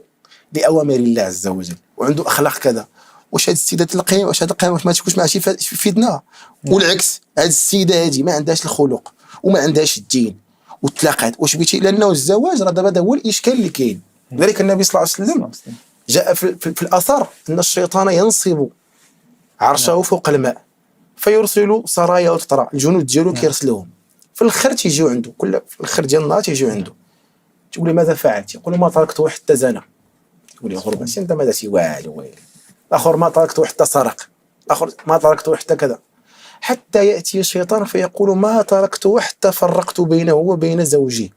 لأوامر الله عز وجل، وعنده أخلاق كذا، واش هاد السيدة تلقى، واش ما تكونش مع شي فتنة؟ والعكس، هاد السيدة هادي ما عندهاش الخلق وما عندهاش الدين وتلاقات، واش بغيتي؟ لأنه الزواج راه دابا هو الإشكال اللي كاين. لذلك النبي صلى الله عليه وسلم جاء في الأثر أن الشيطان ينصب عرشه فوق الماء فيرسل سرايا وتطرى، الجنود ديالو كيرسلوهم في الاخر تيجيو عنده، في الاخر ديال النهار تيجيو عنده، تقول له ماذا فعلت؟ يقول ما تركته حتى زنا. يقول له غربا انت ما درتي والو. الاخر ما تركته حتى سرق، الاخر ما تركته حتى كذا، حتى ياتي الشيطان فيقول ما تركته حتى فرقت بينه وبين زوجه،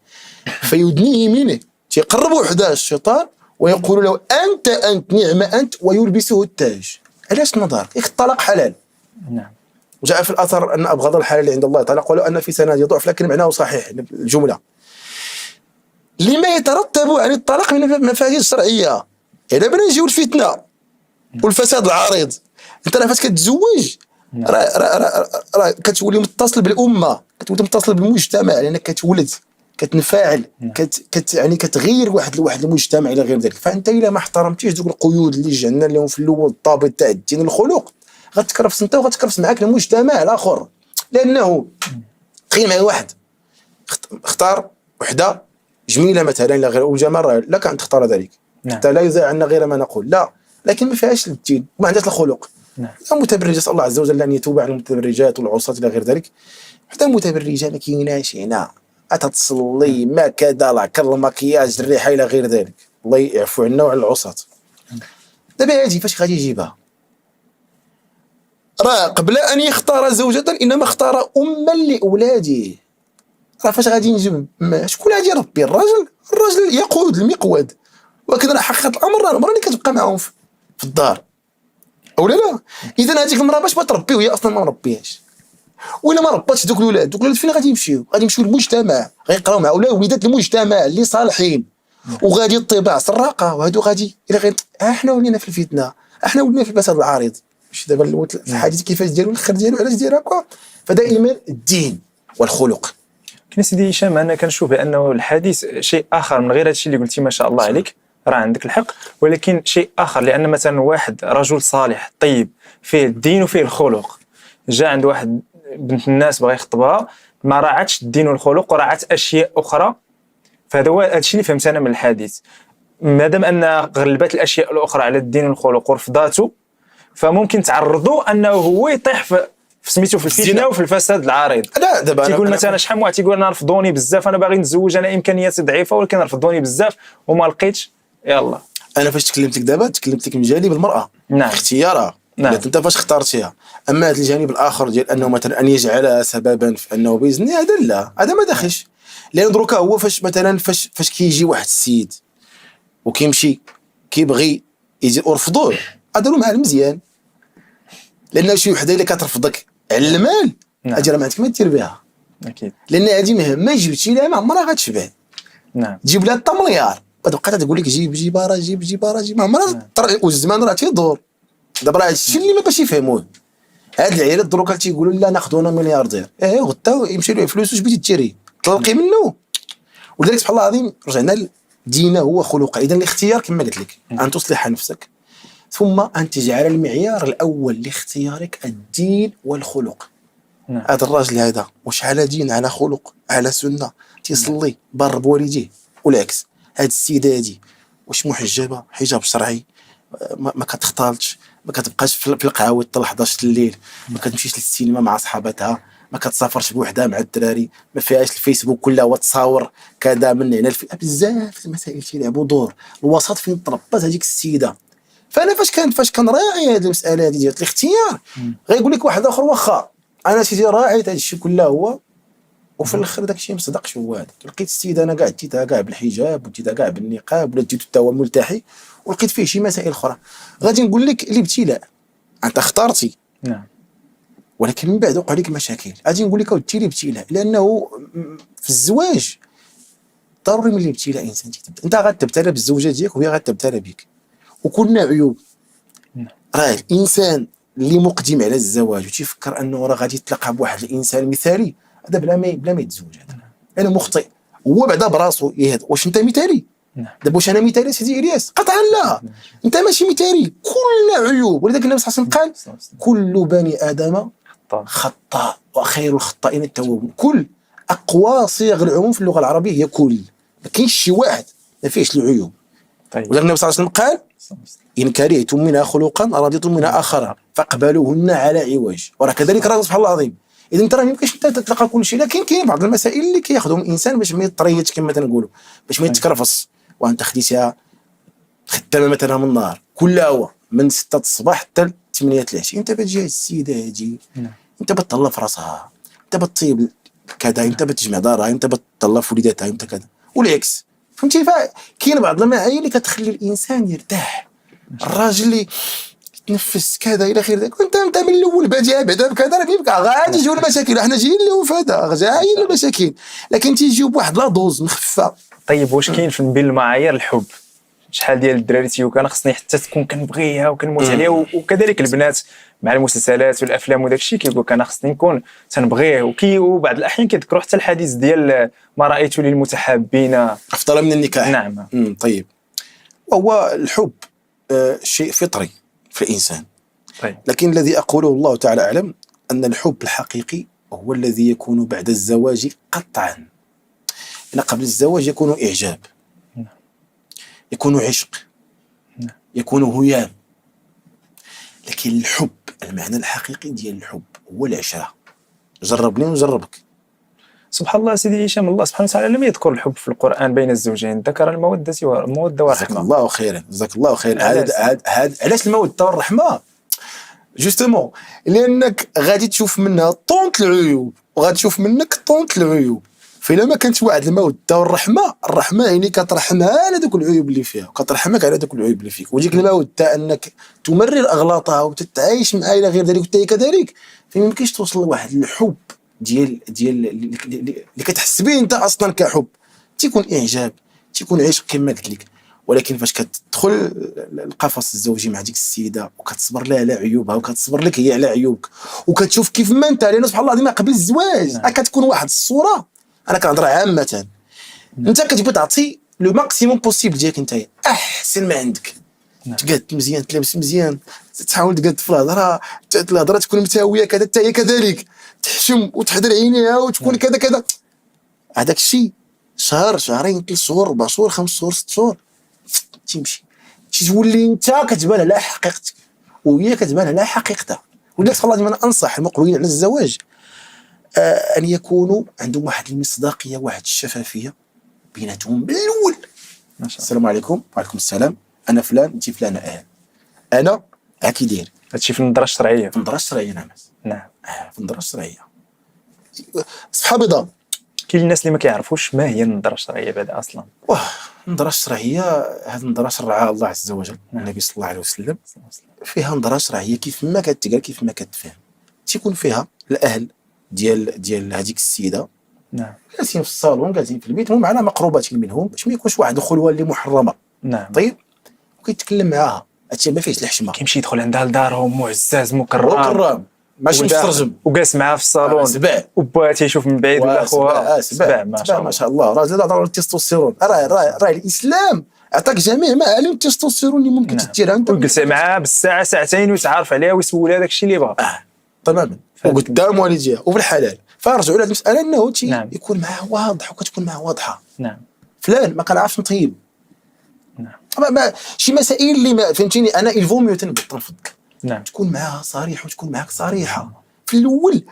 فيدنيه منه، تيقرب وحده الشيطان ويقول له انت نعم انت، ويلبسه التاج. علاش نظر؟ الطلاق حلال. نعم. وجاء في الأثر أن أبغض الحلال عند الله تعالى، ولو أن في سنده ضعف لكن معناه صحيح الجملة. لما يترتب عن الطلاق من المفاسد الشرعية. إذا بنا نجيو الفتنة والفساد العريض، أنت راه فاش كتزوج راه كتولي متصل بالأمة، كتولي متصل بالمجتمع، لأنك كتولد، كتنفعل، يعني كتغير واحد المجتمع إلى غير ذلك. فأنت إلا ما احترمتيش دوك القيود اللي جعلنا لهم في الأول، الضابط تاع الدين والخلق، غتكرفس انت وغتكرفس معاك المجتمع الاخر. لانه تخيل معايا واحد اختار وحده جميله مثلا، لا غير والجمال لا كان تختار ذلك، حتى لا يزال عنا غير ما نقول، لا، لكن ما فيهاش الدين وما عندهاش الخلق. متبرجه، اسال الله عز وجل ان يتوب على المتبرجات والعصاة الى غير ذلك. حتى متبرجه ما كايناش هنا، تصلي ما كذا، لا كر المكياج الريحه الى غير ذلك، الله يعفو عنا وعلى العصاة. دابا هادي فاش غادي يجيبها؟ راه قبل أن يختار زوجة إنما اختار أما لأولاده. راه فاش غادي نجيب شكون غادي يربي؟ الراجل يقود المقود، ولكن راه حقيقة الأمر راه المرأة اللي كتبقى معاهم في الدار، أو لا؟ إذا هذيك المرأة باش ما تربي وهي أصلا ما مربياش، وإلا ما رباتش دوك الأولاد فين غادي يمشيو؟ غادي يمشيو للمجتمع، غيقراو مع وليدات المجتمع اللي صالحين، وغادي الطباع سراقة، وهادو غادي إلى غير. احنا ولينا في الفتنة، احنا ولينا في الفساد العريض. ماشي دابا الحديث كيفاش ديالو الاخر ديالو علاش داير هكا. فدائما الدين والخلق. كاين سيدي هشام، انا كنشوف بانه الحديث شيء اخر من غير هذا الشيء اللي قلتي، ما شاء الله عليك، راه عندك الحق، ولكن شيء اخر، لان مثلا واحد رجل صالح طيب فيه الدين وفيه الخلق، جاء عند واحد بنت الناس بغى يخطبها، ما راعتش الدين والخلق وراعت اشياء اخرى. فهذا هو الشيء اللي فهمت انا من الحديث، مادام ان غلبت الاشياء الاخرى على الدين والخلق ورفضاته، فممكن تعرضوا انه هو يطيح في سميتو في الفتنه وفي الفساد العريض. لا دابا تيقول مثلا شحال من واحد تيقول انا رفضوني بزاف، انا باغي نتزوج، انا امكانياتي ضعيفه ولكن رفضوني بزاف وما لقيتش. يلا انا فاش تكلمتك دابا تكلمتك من جانب المراه، اختيارها، انت فاش اختارتيها. اما هذا الجانب الاخر ديال انه مثلا ان يجعلها سببا في انه بيزني، هذا لا، هذا ما داخلش. لان دروكا هو فاش مثلا فاش كيجي واحد السيد وكيمشي كيبغي يجي ورفضوه، هذا مع المزيان، لان شي وحده اللي كترفضك على المال اجي راه ما عندك ما دير بها، اكيد، لان هذه مهما جبتي لها ما عمرها غتشبع. تجيب لها 8 مليار غتبقى تقول لك جيب راه جيب ما عمرها. والزمان راه تيدور. دابا راه هادشي اللي ما باش يفهموه هاد العيالات دروكا تيقولوا لا ناخذونا ملياردير، غدا يمشي له فلوس واش بغيتي تشري تلقي منه. ولذلك سبحان الله العظيم رجعنا دينه هو خلقه. اذا الاختيار كما قلت لك ان تصلح نفسك، ثم ان تجعل المعيار الاول لاختيارك الدين والخلق. نعم. هذا الراجل هذا واش على دين، على خلق، على سنه، تيصلي بار بوالديه والعكس؟ هاد السيده هادي واش محجبه حجاب شرعي، ما كتختلطش، ما كتبقاش في القهاوي حتى 11 الليل، ما كتمشيش للسينما مع صحاباتها، ما كتسافرش بوحدها مع الدراري، ما فيهاش الفيسبوك كلها وتصاور كذا من هنا بزاف المسائل تيلعبوا دور. الوسط فين تربات هذيك السيده. فانا فاش كنراعي هذه المساله هذه ديال الاختيار، غيقول لك واحد اخر واخا انا سيدي راعيت هذا الشيء كله هو، وفي الاخر داك الشيء ما صدقش هو هذاك. لقيت السيده انا كاع ديتها كاع بالحجاب وديتها كاع بالنقاب ولا ديتو حتى هو ملتحي، ولقيت فيه شي مسائل اخرى. غادي نقول لك الابتلاء انت اختارتي، نعم. ولكن من بعد وقع لك مشاكل. غادي نقول لك اودي الابتلاء، لانه في الزواج ضروري من الابتلاء انسان تبدا. انت غتبتلى بالزوجه ديالك وهي غتبتلى بك، وكلنا عيوب. راه الانسان اللي مقدم على الزواج وتيفكر انه راه غادي يتلاقى بواحد الانسان مثالي، هذا بلا ما يتزوج، هذا انا مخطئ. هو بعدا براسو يهضر واش انت مثالي؟ دابا واش انا مثالي سيدي الياس؟ قطعا لا، انت ماشي مثالي، كلنا عيوب. ولذلك النبي صلى الله عليه وسلم قال كل بني ادم خطاء وخير الخطائين التوابون. كل اقوى صيغ العموم في اللغه العربيه هي كل، ما كاينش شي واحد ما فيهش العيوب. طيب. ولذلك النبي صلى الله عليه وسلم قال إن كرهتم منها خلقا رضيتم منها آخر فاقبلوهن على عوج. وراه كذلك راه سبحان الله العظيم. إذا أنت راه ميمكنش أنت تتلقى كل شيء، لكن كاين بعض المسائل اللي كياخذهم الإنسان باش ما يطريتش كما تنقولوا، باش ما يتكرفص. وأنت خديتها خدامة مثلا من النهار كلها هو من 6 الصباح حتى 8 العشيه، أنت بتجي السيدة هادي، أنت بتطلع في راسها، أنت بتطيب كذا، أنت بتجمع دارها، أنت بتطلع في وليداتها، أنت كذا والعكس. فهمتي؟ كاين بعض المعايير اللي كتخلي الإنسان يرتاح. الراجل اللي يتنفس كذا الى خير ذلك، انت من الاول بادي بعدا بكذا، راه كيبقى غادي يجيو المشاكل. حنا جايين له في هذا جايين المشاكل، لكن تيجيو بواحد لا دوز مخففه. طيب واش كاين في بين المعايير الحب؟ شحال ديال الدراري تيقول انا خصني حتى تكون كنبغيها وكنموت عليها، وكذلك البنات مع المسلسلات والافلام وداك الشيء كيقول لك انا خصني نكون تنبغيه. وبعض الاحيان كيذكروا حتى الحديث ديال ما رايت للمتحابين افضل من النكاح. نعم. طيب، وهو الحب شيء فطري في الانسان. طيب. لكن الذي اقوله الله تعالى اعلم ان الحب الحقيقي هو الذي يكون بعد الزواج قطعا. ان قبل الزواج يكون اعجاب، يكون عشق، يكون هيام. لكن الحب المعنى الحقيقي ديال الحب هو العشرة. جربني ونجربك. سبحان الله سيدي هشام، الله سبحانه وتعالى لم يذكر الحب في القرآن بين الزوجين، ذكر المودة والرحمة. جزاك الله خيرا، جزاك الله خيرا. علاش المودة والرحمة؟ جوستومون لأنك غادي تشوف منها طونط العيوب وغادي تشوف منك طونط العيوب. فإلا ما كانت واحد المودة والرحمة، الرحمة يعني كترحمها على دوك العيوب اللي فيها وكترحمك على دوك العيوب اللي فيك. وديك المودة أنك تمرر أغلاطها وتتعايش معها إلى غير ذلك وحتى كذلك، فما يمكنش توصل لواحد الحب ديال اللي كتحس به انت اصلا كحب. تيكون اعجاب، تيكون عشق كما قلت لك. ولكن فاش كتدخل القفص الزوجي مع ديك السيده وكتصبر لها على عيوبها وكتصبر لك هي على عيوبك وكتشوف كيف ما انت، لان سبحان الله العظيم قبل الزواج كتكون واحد الصوره. انا كنهضر عامه، انت كتبغي تعطي لو ماكسيموم بوسيبل ديالك، انت احسن ما عندك. تقاد مزيان، تلبس مزيان، تحاول تقاد في الهضره تكون متهاويه كذا، حتى هي كذلك تحشم وتحضر عينيها وتكون كذا كذا. هذاك الشيء شهر، شهرين، 3 شهور، 4 شهور، 5 شهور، 6 شهور تيمشي، تولي انت كتبان على حقيقتك وهي كتبان على حقيقتها. ولذلك سبحان الله انا انصح المقبلين على الزواج ان يكونوا عندهم واحد المصداقيه، واحد الشفافيه بيناتهم من الاول. السلام عليكم. وعليكم السلام. انا فلان، انت فلانه. انا هاكي داير. هادشي في النظره الشرعيه. في النظره الشرعيه نعم. في النظره الشرعيه صحابي بيضاء. كاين الناس اللي ما كيعرفوش ما هي النظره الشرعيه بعدا اصلا. النظره الشرعيه هذه النظره شرعها الله عز وجل، النبي صلى الله عليه وسلم. فيها نظره شرعيه كيف ما كتقال، كيف ما كتفهم. تيكون فيها الاهل ديال هذيك السيده جالسين في الصالون، جالسين في البيت، هم على مقربات منهم باش ما يكونش واحد الخلوه اللي محرمه. طيب، وكيتكلم معاها، هادشي ما فيهش الحشمه. كيمشي يدخل عندها لدارهم معزز مكرم ماشي مسترجم، وجالس معاه في الصالون سبع وبا تيشوف من بعيد ولا خوها سبع ما شاء الله. راه زاد هضره التستوستيرون. راه الاسلام عطاك جميع معالم التستوستيرون اللي ممكن تديرها انت، ويجلس معاه بالساعه ساعتين ويتعرف عليها ويسول هذاك الشيء اللي بغا. تماما. وقدام والديها وفي الحلال. فرجعوا لهذه المساله انه نعم. يكون معاه واضح وكتكون معاه واضحه. نعم فلان ما كنعرفش نطيب. نعم شي مسائل اللي ما فهمتيني انا الفوميو تنفضك نعم تكون معاها صريح وتكون معاك صريحه في الاول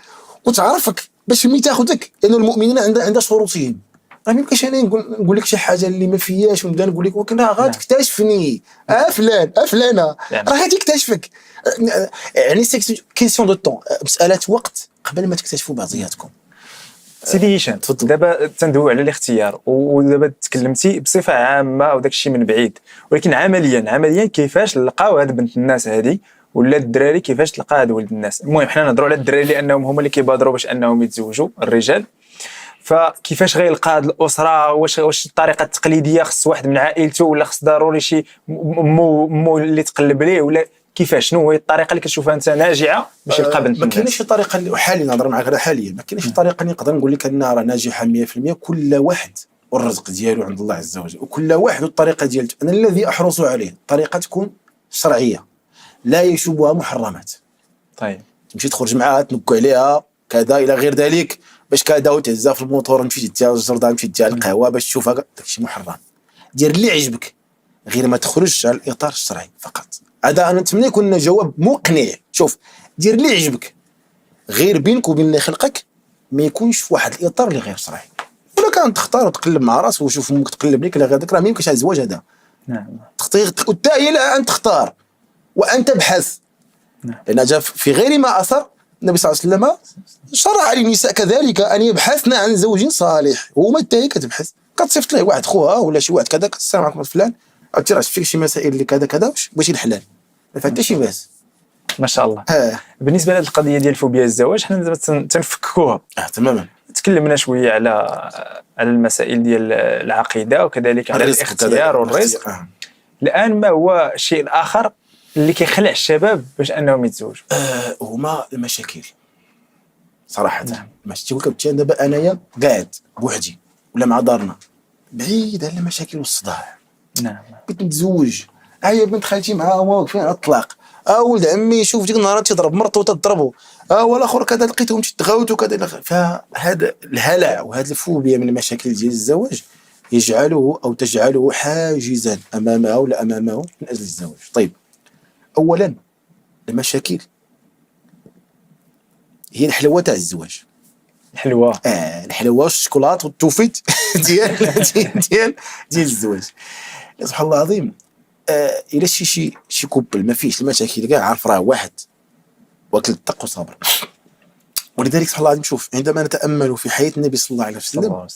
وتعرفك باش ملي تاخذك، لان المؤمنين عندها شروطهم. راه ما يمكنش انا نقول لك شي حاجه اللي ما فياش ونبدا نقول لك ولكن راه غتكتشفني فلان فلانه راه غادي تكتشفك. يعني كيسيون دو طون، مساله وقت قبل ما تكتشفوا بعضياتكم. سيدي هشام، دابا تندويو على الاختيار ودابا تكلمتي بصفه عامه وداك الشيء من بعيد، ولكن عمليا كيفاش لقاو هاد بنت الناس هذه ولا الدراري كيفاش تلقى هاد ولد الناس؟ المهم حنا نهضروا على الدراري لانهم هما اللي كيبادروا باش انهم يتزوجوا الرجال. فكيفاش غيلقى هاد الاسره؟ واش الطريقه التقليديه خص واحد من عائلته ولا خص ضروري شي مو اللي تقلب ليه ولا كيفاش؟ شنو هي الطريقه اللي كتشوفها انت ناجعه باش يلقى بنت الناس؟ ما كاينش شي طريقه اللي حاليا نهضر معك على حاليا، ما كاينش شي طريقه اللي نقدر نقول لك انها راه ناجحه 100%. كل واحد والرزق ديالو عند الله عز وجل، وكل واحد والطريقه ديالته. انا الذي احرص عليه طريقه تكون شرعيه لا يشوبها محرمات. طيب تمشي تخرج معها تنكو عليها كذا الى غير ذلك باش كذا وتهزها في الموتور تمشي تديها الجردان تمشي تديها القهوه باش تشوفها، داكشي محرم. دير اللي عجبك غير ما تخرجش على الاطار الشرعي فقط. هذا انا نتمنى يكون جواب مقنع. شوف دير اللي عجبك غير بينك وبين اللي خلقك، ما يكونش في واحد الاطار اللي غير شرعي. ولا كان تختار وتقلب مع راسك وشوف امك تقلب لك لا غير ذاك، راه ما يمكنش الزواج هذا. نعم تختار وتا هي لا ان تختار وان تبحث. لان جاء في غير ما اثر النبي صلى الله عليه وسلم شرع للنساء كذلك ان يبحثن عن زوج صالح. وما انت هي كتبحث كتصيفط له واحد خوها ولا شي واحد كذا، السلام عليكم فلان عرفتي راه فيك شي مسائل اللي كذا كذا بغيتي الحلال، ما فيها حتى شي باس. ما شاء الله. بالنسبه لهذه القضيه ديال فوبيا الزواج حنا دابا تنفكوها تماما. تكلمنا شويه على المسائل ديال العقيده وكذلك على الاختيار والرزق. الان ما هو الشيء الاخر اللي كيخلع الشباب باش انهم يتزوجوا؟ هما المشاكل صراحه. ماشي تقول لك دابا انايا قاعد بوحدي ولا مع دارنا بعيد على المشاكل والصداع. نعم بغيت نتزوج، هي بنت خالتي معاها واقفين على الطلاق، ولد عمي شوف ديك النهار تضرب مرته تضربه، والاخر كذا لقيتهم تغاوتوا كذا. فهذا الهلع وهذه الفوبيا من المشاكل ديال الزواج يجعله او تجعله حاجزا امامها ولا امامه من اجل الزواج. طيب اولا المشاكل هي الحلوه تاع الزواج. الحلوه الحلوه والشوكولات والتوفيت ديال الزواج. سبحان الله العظيم. الى شي كوبل ما فيش المشاكل كاع عارف راه واحد واكل الدق وصابر. ولذلك سبحان الله العظيم شوف عندما نتامل في حياه النبي صلى الله عليه وسلم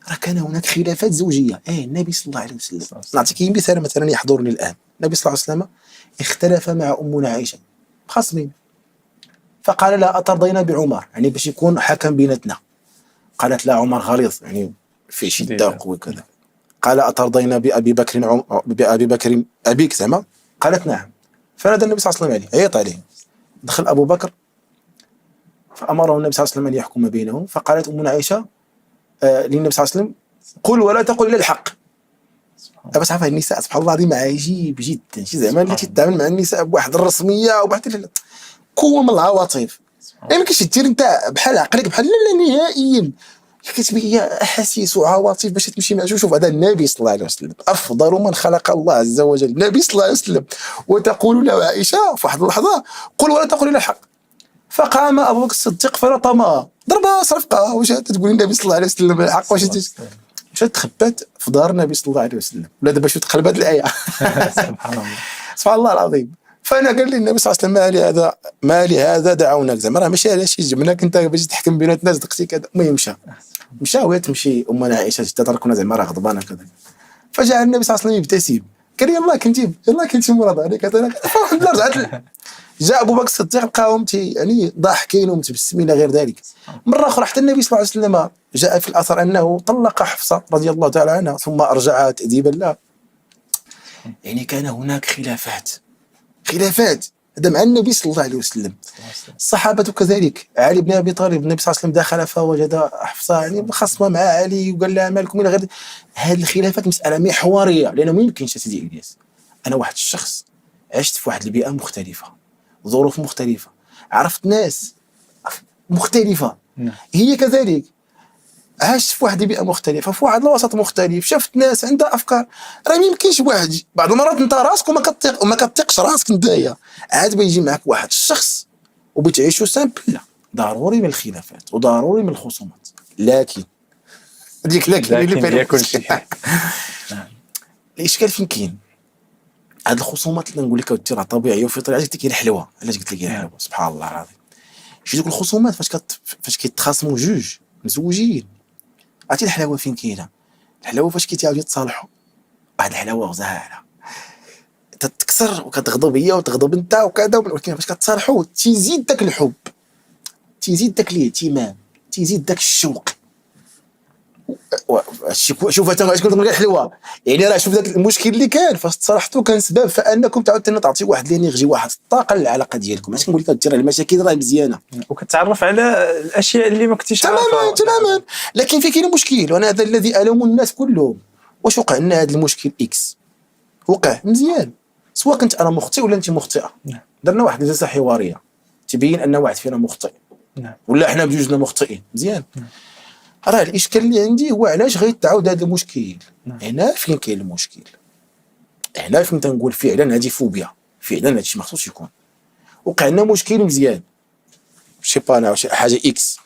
راه كان هناك خلافات زوجيه. النبي صلى الله عليه وسلم نعطيك مثال مثلا يحضرني الان. النبي صلى الله عليه وسلم اختلف مع امنا عائشه خاصمين، فقال لا أترضين بعمر يعني باش يكون حكم بيناتنا. قالت لا عمر غليظ يعني في شده وقوه كذا. قال أترضين بأبي بكر أبيك زعما؟ قالت نعم. فنادى النبي صلى الله عليه وسلم عليه عيط عليه. دخل أبو بكر فأمره النبي صلى الله عليه وسلم أن يحكم بينهم. فقالت أمنا عائشة للنبي صلى الله عليه وسلم قل ولا تقل إلا الحق. بس عارفه النساء سبحان الله العظيم عجيب جدا. شي زعما اللي تتعامل مع النساء بواحد الرسميه وبواحد قوه من العواطف. ما يمكنش دير انت بحال عقلك بحال لا نهائيا. كتبين هي احاسيس وعواطف باش تمشي مع شوف هذا النبي صلى الله عليه وسلم افضل من خلق الله عز وجل النبي صلى الله عليه وسلم. وتقول له عائشه في واحد اللحظه قل ولا تقل الا الحق. فقام ابو بكر الصديق فلطمها ضربها صرفقه. واش تقول النبي صلى الله عليه وسلم الحق؟ واش مشات تخبات في دار النبي صلى الله عليه وسلم. ولا دابا شو تقلب هذه الايه. سبحان الله سبحان الله العظيم. فانا قال لي النبي صلى الله عليه وسلم ما لهذا دعوناك زعما راه ماشي علاش جبناك انت باش تحكم بين الناس دقتي كذا. المهم مشى وهي تمشي امنا عائشه تتركنا زعما راه غضبانه كذا. فجاء النبي صلى الله عليه وسلم يبتسم قال يلاه كنتي مرضى عليك كذا. الحمد لله رجعت. جاء ابو بكر الصديق لقاهم يعني ضاحكين ومتبسمين غير ذلك. مره اخرى حتى النبي صلى الله عليه وسلم جاء في الاثر انه طلق حفصه رضي الله تعالى عنها ثم ارجعها تاديبا لها. يعني كان هناك خلافات هذا مع النبي صلى الله عليه وسلم. الصحابه كذلك. علي بن ابي طالب النبي صلى الله عليه وسلم دخل فوجد حفصه يعني خصمه مع علي وقال لها مالكم الى غير هذه الخلافات. مساله محوريه لانه ما يمكنش سيدي الياس انا واحد الشخص عشت في واحد البيئه مختلفه ظروف مختلفه عرفت ناس مختلفه. هي كذلك عاشت في واحد البيئه مختلفه، في واحد الوسط مختلف، شافت ناس عندها افكار. راه ما يمكنش واحد بعض المرات انت راسك وما كتثقش راسك نتايا، عاد بيجي معك واحد الشخص وبتعيشوا سامبل. لا، ضروري من الخلافات وضروري من الخصومات، لكن هذيك لكن هي كل شيء. الاشكال فين كاين؟ هاد الخصومات اللي نقول لك راه طبيعيه وفطريه. علاش قلت لك هي الحلوه؟ علاش قلت لك هي الحلوه؟ سبحان الله العظيم. شي دوك الخصومات فاش كيتخاصموا جوج مزوجين، عرفتي الحلاوه فين كاينه؟ الحلاوه فاش كيتعاودوا يتصالحوا. واحد الحلاوه غزاله تتكسر وكتغضب هي وتغضب انت وكذا، ولكن فاش كتصالحوا تيزيد داك الحب، تيزيد داك الاهتمام، تيزيد داك الشوق. شوف انت اش كنت نقول الحلوه، يعني راه شوف داك المشكل اللي كان فاش تصالحتوا كان سبب فانكم تعاودوا تعطيو واحد لينيرجي، واحد الطاقه للعلاقه ديالكم. اش كنقول لك دير المشاكل راه مزيانه وكتعرف على الاشياء اللي ما كنتيش عارفها تماما. لكن في كاين مشكل، وانا هذا الذي الوم الناس كلهم. واش وقع لنا هذا المشكل اكس؟ وقع مزيان، سواء كنت انا مخطئ ولا انت مخطئه. درنا واحد الجلسه حواريه تبين ان واحد فينا مخطئ ولا احنا بجوجنا مخطئين، مزيان. راه الاشكال اللي عندي هو علاش غيتعاود هذا المشكل. هنا فين كاين المشكل، هنا فين تنقول فعلا هذه فوبيا، فعلا هذا الشيء ما خصوش يكون. وقع لنا مشكل مزيان، شي بانا شي حاجه اكس،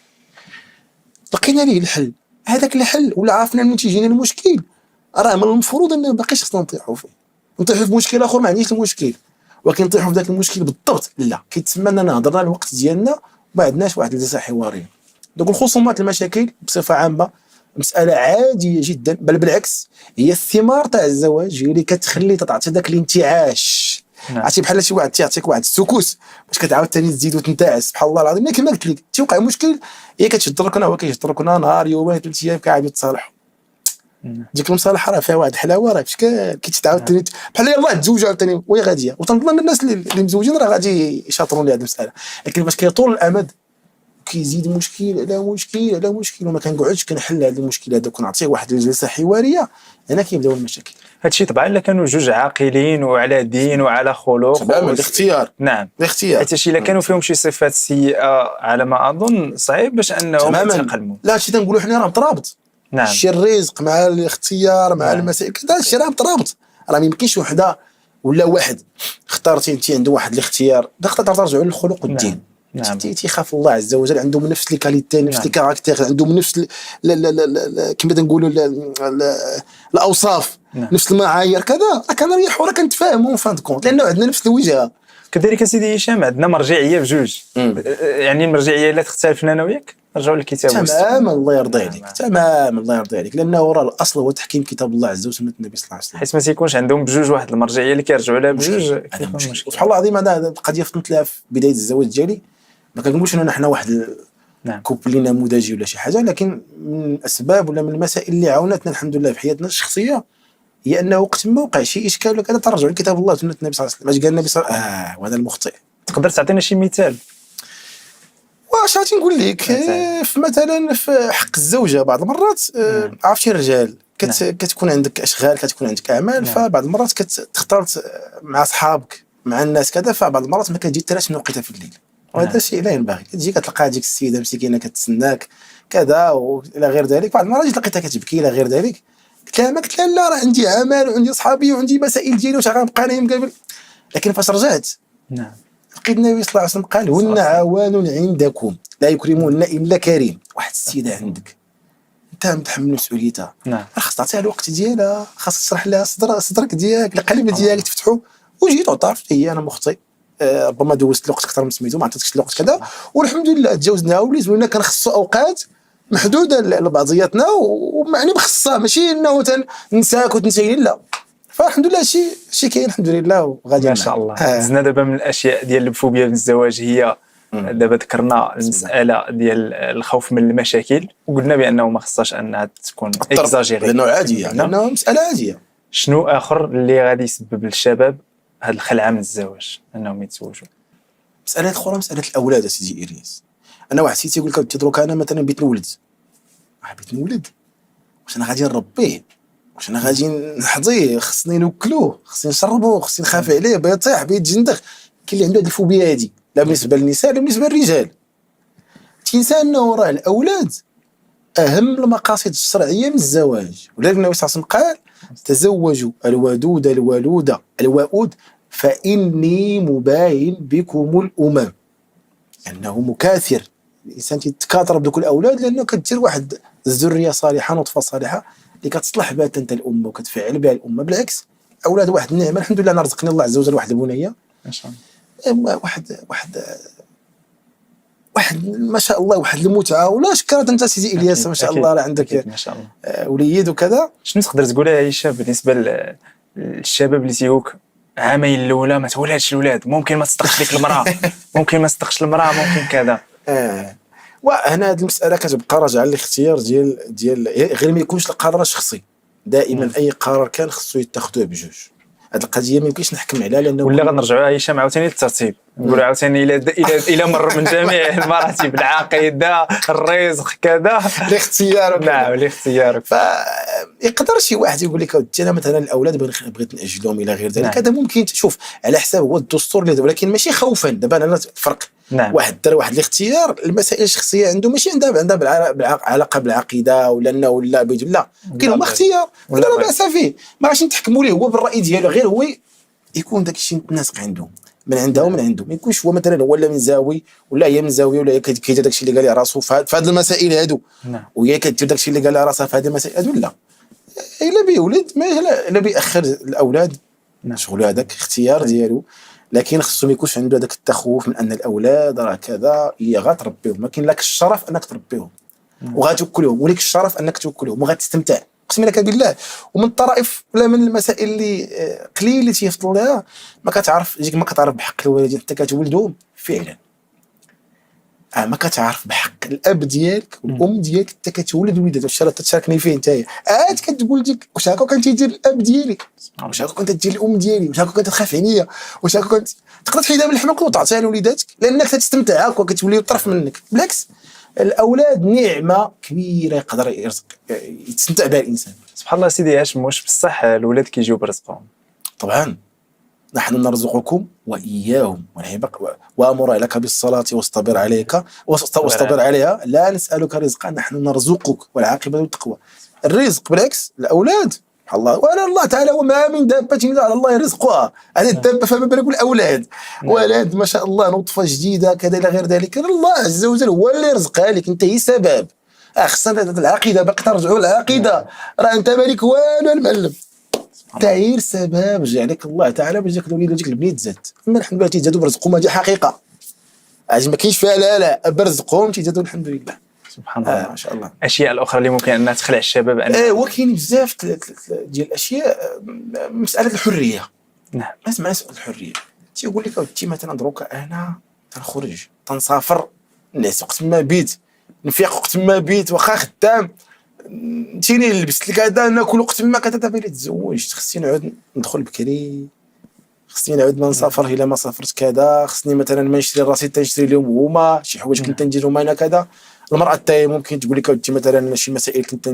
لقينا ليه الحل. هذاك الحل ولا عرفنا من تيجينا المشكل، راه من المفروض ان باقيش خصنا نطيحوا فيه، نطيحوا في مشكل اخر ما عنديش المشكل، ولكن نطيحوا في ذاك المشكل بالضبط لا. كيتسمى اننا هضرنا الوقت ديالنا وما عندناش واحد الجلسه حواريه. دوك الخصومات المشاكل بصفه عامه مساله عاديه جدا، بل بالعكس هي الثمار تاع الزواج، هي اللي كتخلي تعطي ذاك الانتعاش. عرفتي بحال شي واحد تيعطيك واحد السكوس باش كتعاود ثاني تزيد وتنتعس. سبحان الله العظيم. لكن كما قلت لك تيوقع مشكل، هي كتشد ركنه هو كيشد ركنه، نهار يومين 3 ايام كيعاودوا يتصالحوا. ديك المصالحه راه فيها واحد الحلاوه، راه بشكل كيتعاود ثاني بحال يلاه تزوجوا ثاني وهي غاديه. وتنظن الناس اللي مزوجين راه غادي يشاطرون لهذه المساله، لكن باش كيطول الامد كيزيد مشكل على مشكل على مشكل وما كنقعدش كنحل هذا المشكل هذا ونعطيه واحد الجلسه حواريه. هنا كيبداو المشاكل. هادشي طبعا الا كانوا جوج عاقلين وعلى دين وعلى خلق تماما. الاختيار نعم الاختيار. حيت الا كانوا فيهم شي صفات سيئه على ما اظن صعيب باش انهم يتقلموا. لا هادشي تنقولوا حنا راه مترابط. نعم الشيء الرزق مع الاختيار مع المسائل كذا، الشيء راه مترابط. راه ما يمكنش وحده ولا واحد اختارتي انت عنده واحد الاختيار، تقدر ترجعوا للخلق والدين. نعم. تيخاف الله عز وجل، عندهم نفس الكاليتي، نفس الكاركتير، عندهم نفس كما تنقولوا الاوصاف، نفس المعايير كذا. راه كنريحوا راه كنتفاهموا فان كونت، لانه عندنا نفس الوجهه. كذلك سيدي هشام عندنا مرجعيه بجوج. يعني المرجعيه اللي تختلفنا انا وياك نرجعوا للكتاب والسنه. تمام الله يرضي عليك. تمام الله يرضي عليك، لانه راه الاصل هو تحكيم كتاب الله عز وجل وسنه النبي صلى الله عليه وسلم، حيت ما تيكونش عندهم بجوج واحد المرجعيه اللي كيرجعوا لها بجوج. سبحان الله العظيم. انا القضيه فهمت لها في بدايه الزواج ديالي. ما كنقولش اننا حنا واحد كوبلي نموذجي ولا شي حاجه، لكن من الاسباب ولا من المسائل اللي عاونتنا الحمد لله في حياتنا الشخصيه هي انه وقت ما وقع شي اشكال ولا كذا ترجعوا لكتاب الله وسنه النبي صلى الله عليه وسلم. اش قال النبي صلى الله عليه وسلم؟ وهذا المخطئ. تقدر تعطينا شي مثال؟ واش غادي نقول لك؟ في مثلا في حق الزوجه بعض المرات عرفتي الرجال كتكون عندك اشغال، كتكون عندك اعمال، فبعض المرات كتختلط مع اصحابك مع الناس كذا، فبعض المرات ما كتجي حتى من وقتها في الليل. وهذا الشيء لا ينبغي. كتجي كتلقى هذيك السيده مسكينه كتسناك كذا والى غير ذلك. بعض المرات لقيتها كتبكي الى غير ذلك، قلت لها لا راه عندي عمل وعندي صحابي وعندي مسائل ديالي واش غنبقى نايم قبل. لكن فاش رجعت لقيت النبي صلى الله عليه وسلم قال هن عوان عندكم لا يكرمون الا كريم. واحد السيده عندك انت متحمل مسؤوليتها، خاص تعطيها الوقت ديالها، خاص تشرح لها صدرك ديالك، القلب ديالك تفتحوا. وجيت وعرفت هي انا مخطئ، ربما دوزت الوقت اكثر من سميتو، ما عطيتكش الوقت كذا، والحمد لله تجاوزنا وليت ولينا كنخصوا اوقات محدوده لبعضياتنا ومعني بخصها، ماشي انه ننساك وتنسيني لا. فالحمد لله شي كاين الحمد لله وغادي ما شاء الله. زدنا دابا من الاشياء ديال الفوبيا من الزواج هي دابا ذكرنا المساله ديال الخوف من المشاكل وقلنا بانه ما خصهاش انها تكون اكزاجيري لانه عاديه، لانه مساله عاديه. شنو اخر اللي غادي يسبب للشباب هذه الخلعه من الزواج انهم يتزوجوا؟ مساله اخرى مساله الاولاد سيدي الياس. انا واحد سيتي يقول لك دروك انا مثلا بيت نولد، واش انا غادي نربيه، واش انا غادي نحظيه، خصني نوكلوه، خصني نشربوه، خصني نخاف عليه بيطيح بيتجندخ. كاين اللي عنده هذه الفوبيا هذه، لا بالنسبه للنساء لا بالنسبه للرجال. تنسى انه راه الاولاد اهم المقاصد الشرعيه من الزواج، ولكن النبي صلى الله عليه وسلم قال تزوجوا الودود الولود الوؤود فاني مباين بكم الامم، انه مكاثر. الانسان تيتكاثر بدوك الاولاد لانه كدير واحد الذريه صالحه، نطفه صالحه اللي كتصلح بها انت الامه وكتفعل بها الامه. بالعكس اولاد واحد النعمه، الحمد لله انا رزقني الله عز وجل واحد البنيه ما شاء الله، واحد ما شاء الله، واحد المتعه. ولا شكرت انت سيدي الياس ما شاء الله راه عندك ما شاء الله وليد وكذا. شنو تقدر تقولها عيشه بالنسبه للشباب اللي تيقولك عامين الاولى ما تولادش الاولاد، ممكن ما تصدقش ديك المراه ممكن ما تصدقش المراه، ممكن كذا. وهنا هذه المساله كتبقى راجعه للاختيار ديال غير ما يكونش القرار شخصي. دائما اي قرار كان خصو يتخذوه بجوج. هذه القضيه ما يمكنش نحكم عليها لانه ولا غنرجعوا عايشه عاوتاني للترتيب، نقولوا عاوتاني الى مر من جميع المراتب، العقيده، الرزق، كذا الاختيار. نعم الاختيار. فيقدر شي واحد يقول لك انا مثلا الاولاد بغيت ناجلهم الى غير ذلك. نعم. هذا ممكن تشوف على حساب هو الدستور اللي ولكن ماشي خوفا. دابا انا فرق. نعم. واحد دار واحد الاختيار، المسائل الشخصيه عنده ماشي عندها علاقه بالعقيده ولا انه ولا بيد، لا كاين هما اختيار ولا لا باس فيه. ما غاديش نتحكموا ليه هو بالراي ديالو، غير هو يكون داك الشيء متناسق عندهم من عندها ومن عنده. ما يكونش هو مثلا هو لا من زاوي ولا هي من زاويه ولا هي كيدير داك الشيء اللي قال له راسو في هذه المسائل هادو. نعم. وهي كدير داك الشيء اللي قال له راسها في هذه المسائل هادو. لا الا بيولد ما الا بيأخر الاولاد. نعم. شغل هذاك اختيار ديالو، لكن خصو ما يكونش عنده هذاك التخوف من ان الاولاد راه كذا هي غتربيهم. ما كاين لك الشرف انك تربيهم وغتوكلهم، وليك الشرف انك توكلهم وغتستمتع اقسم لك بالله. ومن الطرائف ولا من المسائل اللي قليل اللي تيفضل لها ما كتعرف يجيك ما كتعرف بحق الوالدين حتى كتولدهم فعلا. ما كتعرف بحق الاب ديالك والام ديالك حتى كتولد وليدات. واش راه تشاركني فيه نتايا كتقول ديك واش هكا كنت تيدير الاب ديالي، واش هكا كنت تدير الام ديالي، واش هكا كنت تخاف عليا، واش هكا كنت تقدر تحيدها من الحماق وتعطيها لوليداتك لانك تستمتع هكا كتولي طرف منك. بالعكس الاولاد نعمه كبيره يقدر يرزق يتستمتع بها الانسان. سبحان الله سيدي هاشم، واش بصح الاولاد كيجيو برزقهم؟ طبعا نحن نرزقكم واياهم وامر لك بالصلاه واصطبر عليك واصطبر عليها لا نسالك رزقا نحن نرزقك والعاقبه للتقوى. الرزق بالعكس الاولاد الله، وانا الله تعالى وما من دابه الا على الله رزقها. هذه الدابه فما بالك بالاولاد. ولد ما شاء الله نطفه جديده كذا الى غير ذلك، الله عز وجل هو اللي رزقها لك، انت هي سبب. خصنا العقيده باقي ترجعوا للعقيده، راه انت مالك والو المعلم، تعير سبب جعلك الله تعالى باش جاك الوليد ديك البنيت زاد. اما الحمد لله تيزادوا برزقهم، هذه حقيقه ما كاينش فيها لا برزقهم تيزادوا الحمد لله. سبحان الله ما شاء الله. الاشياء الاخرى اللي ممكن انها تخلع الشباب هو كاين بزاف ديال الاشياء. مساله الحريه. نعم. اسمع سؤال الحريه تيقول لك انت مثلا دروكا انا تنخرج تنسافر نعس وقت ما بيت نفيق وقت ما بيت واخا خدام نتيني لبست لك هذا ناكل وقت ما كذا. دابا الا تزوجت خصني نعود ندخل بكري، خصني نعود ما نسافر الا ما سافرت كذا، خصني مثلا ما نشري راسي تنشري لهم هما شي حوايج كنت نديرهم انا كذا. المراه حتى ممكن تقول لك انت مثلا شي مسائل كنت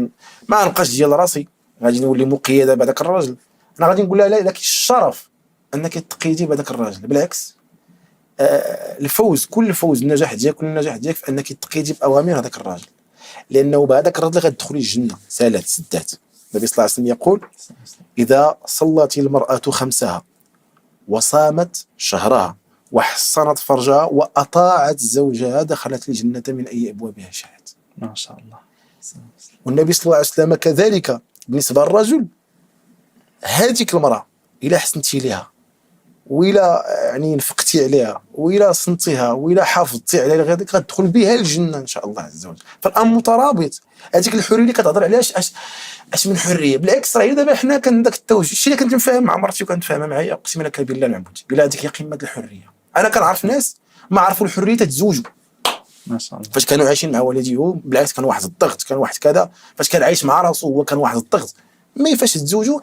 ما نبقاش ديال راسي غادي نولي مقيده بهذاك الراجل. انا غادي نقول لها لا لك الشرف انك تقيدي بهذاك الراجل. بالعكس الفوز كل فوز النجاح ديالك كل النجاح ديالك في انك تقيدي باوامر هذاك الراجل، لانه بهذاك الراجل غتدخلي الجنه سالات سدات. النبي صلى الله عليه وسلم يقول اذا صلت المراه خمسها وصامت شهرها وحصنت فرجها واطاعت زوجها دخلت الجنه من اي ابوابها شاءت. ما شاء الله. والنبي صلى الله عليه وسلم كذلك بالنسبه للرجل، هذيك المراه الى حسنتي لها وإلى يعني نفقتي عليها وإلى صنتيها وإلى حافظتي عليها غير غتدخل بها الجنه ان شاء الله عز وجل. فالامر مترابط. هذيك الحريه اللي كتهضر عليها اش من حريه؟ بالعكس راه دابا حنا كان داك التوجه الشيء اللي كنت نفهم مع مرتي وكانت فاهمه معايا اقسم لك بالله العبود بلا هذيك هي قمه الحريه. انا كنعرف ناس ما عرفوا الحريه تتزوجوا ما شاء الله. فاش كانوا عايشين مع والديهم بالعكس كان واحد الضغط كان واحد كذا. فاش كان عايش مع راسو هو كان واحد الضغط. مي فاش تزوجوا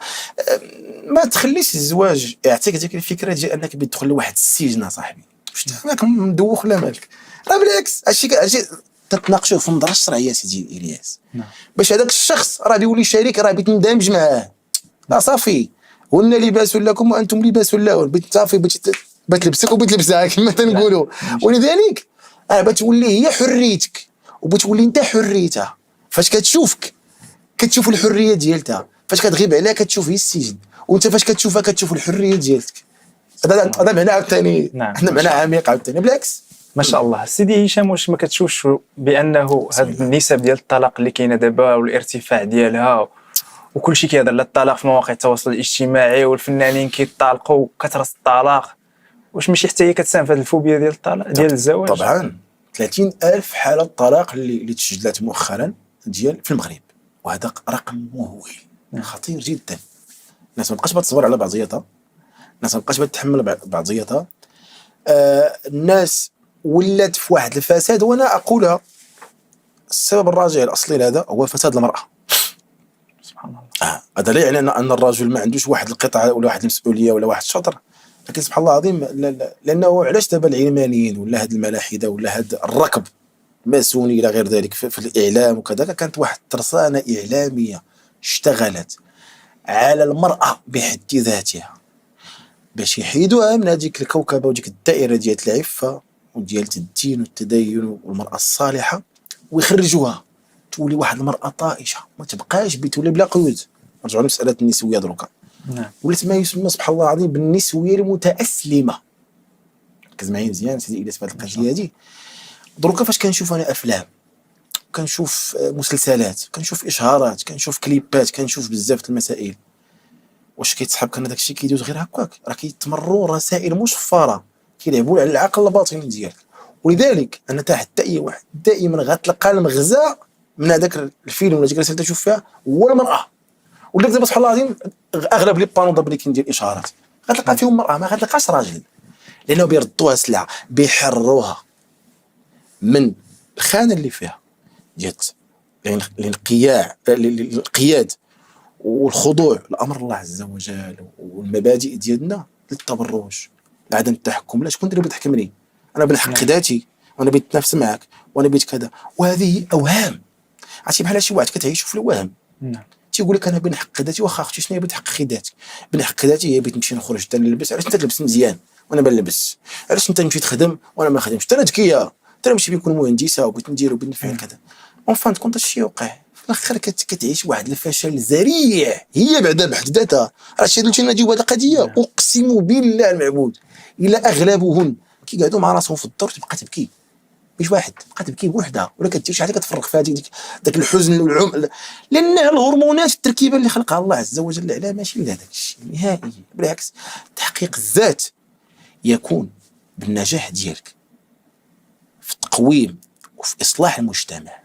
ما تخليش الزواج يعطيك ديك الفكره ديال انك بتدخل لواحد السجن صاحبي واش ماك مدوخ ولا مالك. راه بالعكس هادشي تتناقشوه في النظره الشرعيه سيدي الياس. باش هذاك الشخص راه يولي شريك راه بيتندمج معاه. لا صافي هن لباس لكم وانتم لباس لهم. صافي بتلبسك وبتلبسها كما تنقولوا. ولذلك بتولي هي حريتك وبتولي انت حريتها. فاش كتشوفك كتشوف الحريه ديالتها، فاش كتغيب عليها كتشوف هي السجن، وانت فاش كتشوفها كتشوف الحريه ديالتك. هذا معنى عاوتاني، نعم. حنا معنى عميق عاوتاني بالعكس. ما شاء الله. سيدي هشام، واش ما كتشوفش بانه هاد النسب ديال الطلاق اللي كاينه دابا والارتفاع ديالها وكل شيء كيهضر على الطلاق في مواقع التواصل الاجتماعي والفنانين كيطالقوا وكثره الطلاق، واش ماشي حتى هي كتساهم في هذه الفوبيا ديال الطلاق ديال الزواج؟ طبعا 30,000 حاله طلاق اللي تسجلت مؤخرا ديال في المغرب، وهذا رقم مهول خطير جدا. الناس ما بقاش بتصبر على بعضياتها، الناس ما بقاش بتتحمل بعضياتها. الناس ولات في واحد الفساد، وانا اقولها السبب الراجع الاصلي لهذا هو فساد المراه. سبحان الله. هذا لا يعني ان الرجل ما عندوش واحد القطعه ولا واحد المسؤوليه ولا واحد الشطر، لكن سبحان الله العظيم لانه علاش دابا العلمانيين ولا هاد الملاحده ولا هاد الركب ماسوني الى غير ذلك في الاعلام وكذا، كانت واحد الترسانه اعلاميه اشتغلت على المراه بحد ذاتها باش يحيدوها من هذيك الكوكبه وديك الدائره ديال العفه وديال الدين والتدين والمراه الصالحه، ويخرجوها تولي واحد المراه طائشه، ما تبقاش بتولي بلا قيود. نرجعوا لمساله النسويه دروكا. نعم. ولات ما يسمى سبحان الله العظيم بالنسويه المتاسلمه. ركز معايا مزيان سيدي الى في هذه القضيه هذه. دروكا فاش كنشوف انا افلام، كنشوف مسلسلات، كنشوف اشهارات، كنشوف كليبات، كنشوف بزاف د المسائل، واش كيتسحب كان داك الشيء كيدوز غير هكاك؟ راه كيتمروا رسائل مشفره كيلعبوا على العقل الباطني ديالك. ولذلك انا حتى اي واحد دائما غتلقى المغزى من هذاك الفيلم ولا ديك الرساله تشوف فيها هو المراه. ولذلك دابا سبحان الله العظيم اغلب لي بانو دابا اللي كاين ديال الاشهارات غتلقى فيهم مراه، ما غتلقاش راجل، لانه بيردوها سلعه، بيحروها من الخانه اللي فيها ديال الانقياد والخضوع لامر الله عز وجل والمبادئ ديالنا للتبرج لعدم التحكم. لا شكون اللي بتحكمني؟ انا بنحق ذاتي وانا بنتنافس معك وانا بيت كذا، وهذه اوهام. عرفتي بحال شي واحد كتعيشوا في الوهم. نعم. تيقول لك انا بنحق ذاتي، واخا اختي شنو هي بتحقق ذاتك؟ بنحق ذاتي هي بغيت نمشي نخرج حتى نلبس، علاش انت تلبس مزيان وانا ما نلبس؟ علاش انت تمشي تخدم وانا ما خدمش؟ انا ذكيه، انا نمشي بنكون مهندسه وبغيت ندير وبغيت نفعل كذا. اون فان كنت الشيء يوقع في الاخر كتعيش واحد الفشل ذريع هي بعدا بحد ذاتها. راه شي اللي نجيو هذه القضيه اقسم بالله المعبود الا اغلبهم كيقعدوا مع راسهم في الدار تبقى تبكي، مش واحد تبقى تبكي بوحدها، ولا كدير شي حاجه كتفرغ في هذيك داك الحزن والعمق، لان الهرمونات التركيبه اللي خلقها الله عز وجل عليها ماشي لهذاك الشيء نهائيا. بالعكس تحقيق الذات يكون بالنجاح ديالك في التقويم وفي اصلاح المجتمع.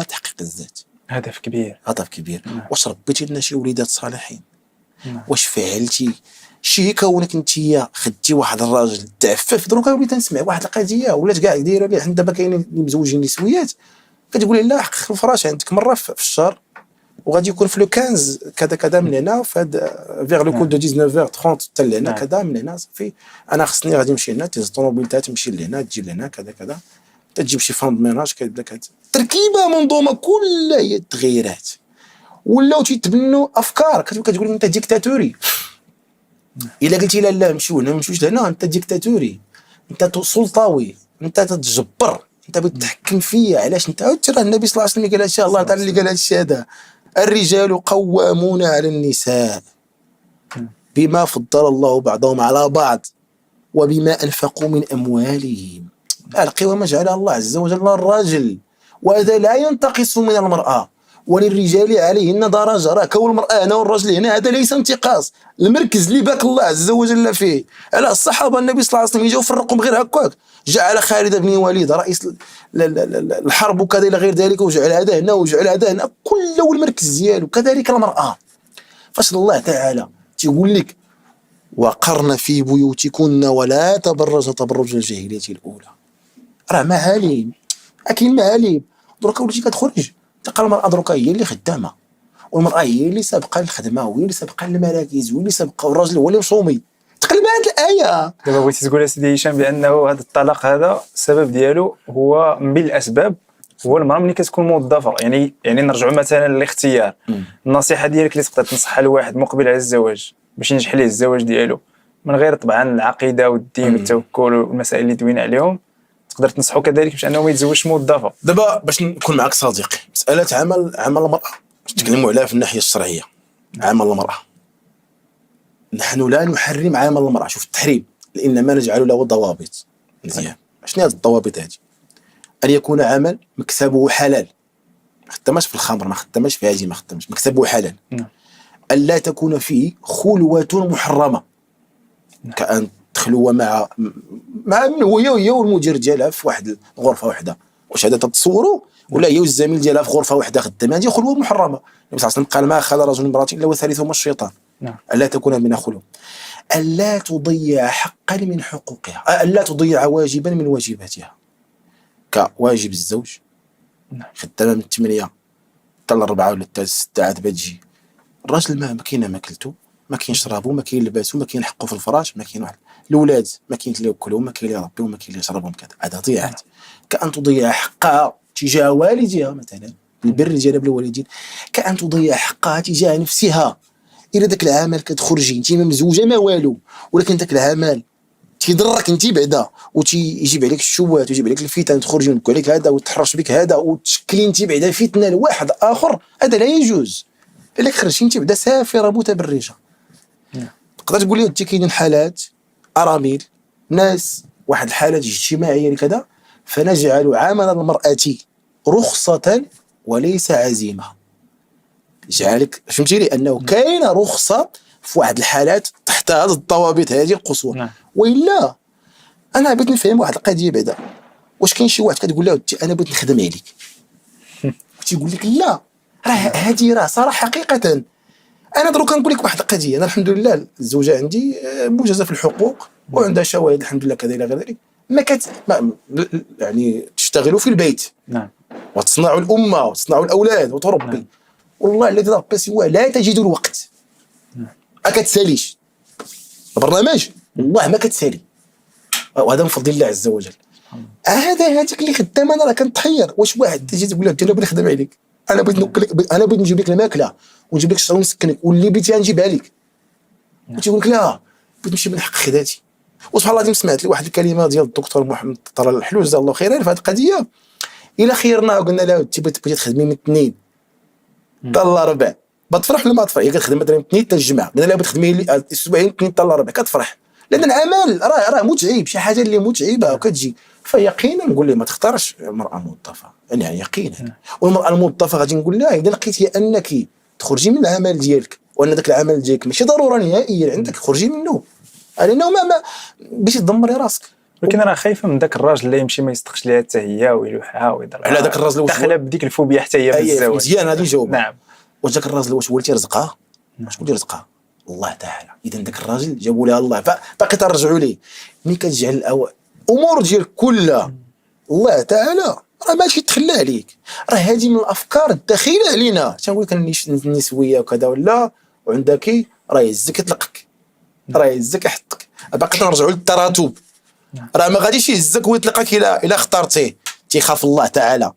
تحقيق الذات هدف كبير. هدف كبير. نعم. واش ربيتي لنا شي وليدات صالحين؟ نعم. واش فعلتي شي كونك انتيا خدتي واحد الراجل تعفف؟ دروك وليت نسمع واحد القضيه ولات كاع دايره ليه، حنا دابا كاينين اللي مزوجين نسويات كتقول لا حقق الفراش عندك مره في الشهر، وغادي يكون في لو 15 كذا كذا من هنا في هذا فيغ لو كول دو 19h30 حتى لهنا كذا من هنا صافي انا خصني غادي نمشي هنا تهز الطوموبيل تاعها تمشي لهنا تجي لهنا كذا كذا، تجيب شي فاند ميناج كيبدا تركيبه منظومه كلها هي التغييرات. ولاو تيتبنوا افكار كتقول انت ديكتاتوري. الا قلتي لا لا نمشيو هنا ما نمشيوش لهنا انت ديكتاتوري، انت سلطوي، انت تتجبر، انت بتتحكم فيا. علاش انت ترى النبي صلى الله عليه وسلم قال هذا الله تعالى اللي قال هذا الشيء هذا الرجال قوامون على النساء بما فضل الله بعضهم على بعض وبما انفقوا من اموالهم. القوامة جعلها الله عز وجل للراجل، وهذا لا ينتقص من المرأة، وللرجال عليهن درجة. راه كون المرأة هنا والرجل هنا هذا ليس انتقاص، المركز اللي باك الله عز وجل فيه. على الصحابة النبي صلى الله عليه وسلم يجوا فرقهم غير هكاك، جعل خالد بن وليد رئيس الحرب وكذا الى غير ذلك، وجعل هذا هنا وجعل هذا هنا، كله المركز ديالو. كذلك المرأة فاش الله تعالى تيقول لك وقرن في بيوتكن ولا تبرجن تبرج الجاهلية الأولى. راه معالم، كاين معالم. دروك وليتي كتخرج تلقى المرأة دروك هي اللي خدامة، والمرأة هي اللي سابقة للخدمة، وهي اللي سابقة للمراكز، وهي اللي سابقة، والراجل هو اللي مصومي. تقلب هذه الآية. دابا بغيتي تقول سيدي هشام بأنه هذا الطلاق هذا السبب ديالو هو من بين الأسباب هو المرأة ملي كتكون موظفة. يعني نرجعوا مثلا للاختيار. النصيحة ديالك اللي تقدر تنصحها لواحد مقبل على الزواج باش ينجح ليه الزواج ديالو من غير طبعا العقيدة والدين والتوكل والمسائل اللي دوينا عليهم، تقدر تنصحوا كذلك باش انه ما يتزوجش موظفه؟ دابا باش نكون معك صديقي، مساله عمل المراه نتكلموا عليها في الناحيه الشرعيه. عمل المراه، نحن لا نحرم عمل المراه. شوف التحريم لانما نجعل له ضوابط. مزيان، شنو هذه الضوابط هذه؟ ان يكون عمل مكسبه حلال، ما خدمش في الخمر، ما خدمش في هذه، ما خدمش، مكسبه حلال. ان لا تكون فيه خلوة محرمه، كأن تخلو مع هي والمدير ديالها في واحد الغرفه واحده. واش هذا تتصوروا؟ ولا هي والزميل ديالها في غرفه واحده خدامه؟ هذه خلوه محرمه. النبي صلى الله عليه وسلم قال ما خلا رجل امرأة الا وثالثهما الشيطان. الا تكون من خلوه، الا تضيع حقا من حقوقها، الا تضيع واجبا من واجباتها، كواجب الزوج. خدامه من 8 حتى 4 ولا حتى 6 عاد بتجي. الراجل ما كاين ماكلته، ما كاين شرابو، ما كاين لباسو، ما كاين حقه في الفراش، ما كاين واحد الاولاد، ما كاين اللي ياكلهم، ما كاين اللي يربيهم، ما كاين اللي يشربهم. كذا هذا ضيعت. كأن تضيع حقها تجاه والديها مثلا بالبر ديالها بالوالدين، كأن تضيع حقها تجاه نفسها. الى ذاك العمل كتخرجي انت ما مزوجه ما والو، ولكن ذاك العمل تيضرك انت بعدا وتيجيب عليك الشبهات ويجيب عليك الفتن، تخرجي ونكو عليك هذا وتحرش بك هذا وتشكلي انت بعدا فتنه لواحد اخر، هذا لا يجوز. الا خرجتي انت بعدا سافره متبرجه. تقدر تقول لي انت كاينين حالات ارامل ناس واحد الحالات اجتماعيه كذا، فنجعل عمل المراه رخصه وليس عزيمه. جعلك فهمتي لي انه كاينه رخصه في واحد الحالات تحت هذه الضوابط هذه القصوى. والا انا بغيت نفهم واحد القضيه بعدا، واش كاين شي واحد كتقول له انا بغيت نخدم عليك تيقول لك لا، راه هذه راه صراحه حقيقه. انا دروك كنقول لك واحد القضيه، انا الحمد لله الزوجه عندي موجزه في الحقوق وعندها شواهد الحمد لله كذا الى غير ذلك. يعني تشتغلوا في البيت وتصنعوا الامه وتصنعوا الاولاد وتربي. والله الذي ربي سواه لا تجد الوقت، ما كتساليش البرنامج، والله ما كتسالي. وهذا من فضل الله عز وجل. هذيك اللي خدامه انا راه كنتحير. واش واحد تجي تقول له انا بغيت نخدم عليك، انا بغيت نوكلك، انا بغيت نجيب لك الماكله ونجيب لك الشراب ونسكنك واللي بغيتي غنجيبها لك، وتيقول لك لا بغيت نمشي من حق خداتي. وسبحان الله العظيم سمعت لي واحد الكلمه ديال الدكتور محمد طلال الحلول جزاه الله خيرا في هذه القضيه. الا خيرنا وقلنا له انت بغيتي تخدمي من الاثنين حتى الاربعاء بتفرح ولا ما تفرح؟ هي كتخدم مثلا من الاثنين حتى الجمعه، قلنا لها بتخدمي الاسبوعين الاثنين حتى الاربعاء كتفرح، لان العمل راه متعب، شي حاجه اللي متعبه وكتجي. فيقينا نقول لها ما تختارش المراه الموظفه، يعني يقينا. والمراه الموظفه غادي نقول لها اذا لقيتي انك تخرجي من العمل ديالك وان ذاك العمل ديالك ماشي ضروره نهائيا عندك، خرجي منه، لانه ما باش تدمري راسك. ولكن راه خايفه من ذاك الراجل اللي يمشي ما يصدقش ليها حتى هي ويلوحها ويضربها على ذاك الراجل داخله بديك الفوبيا حتى هي بالزواج. مزيان هذه جاوب. نعم. واش ذاك الراجل واش ولتي رزقها؟ شكون اللي رزقها؟ الله تعالى. اذا ذاك الراجل جابوا لها الله، باقي ترجعوا ليه. ملي كتجعل الامور ديالك كلها الله تعالى راه ماشي تخلى عليك. راه هذه من الافكار الدخيله علينا. تنقول لك النسويه وكذا ولا وعندك راه يهزك يطلقك، راه يهزك يحطك. باقي تنرجعوا للتراتب. راه ما غاديش يهزك ويطلقك الا اخترتيه. تيخاف الله تعالى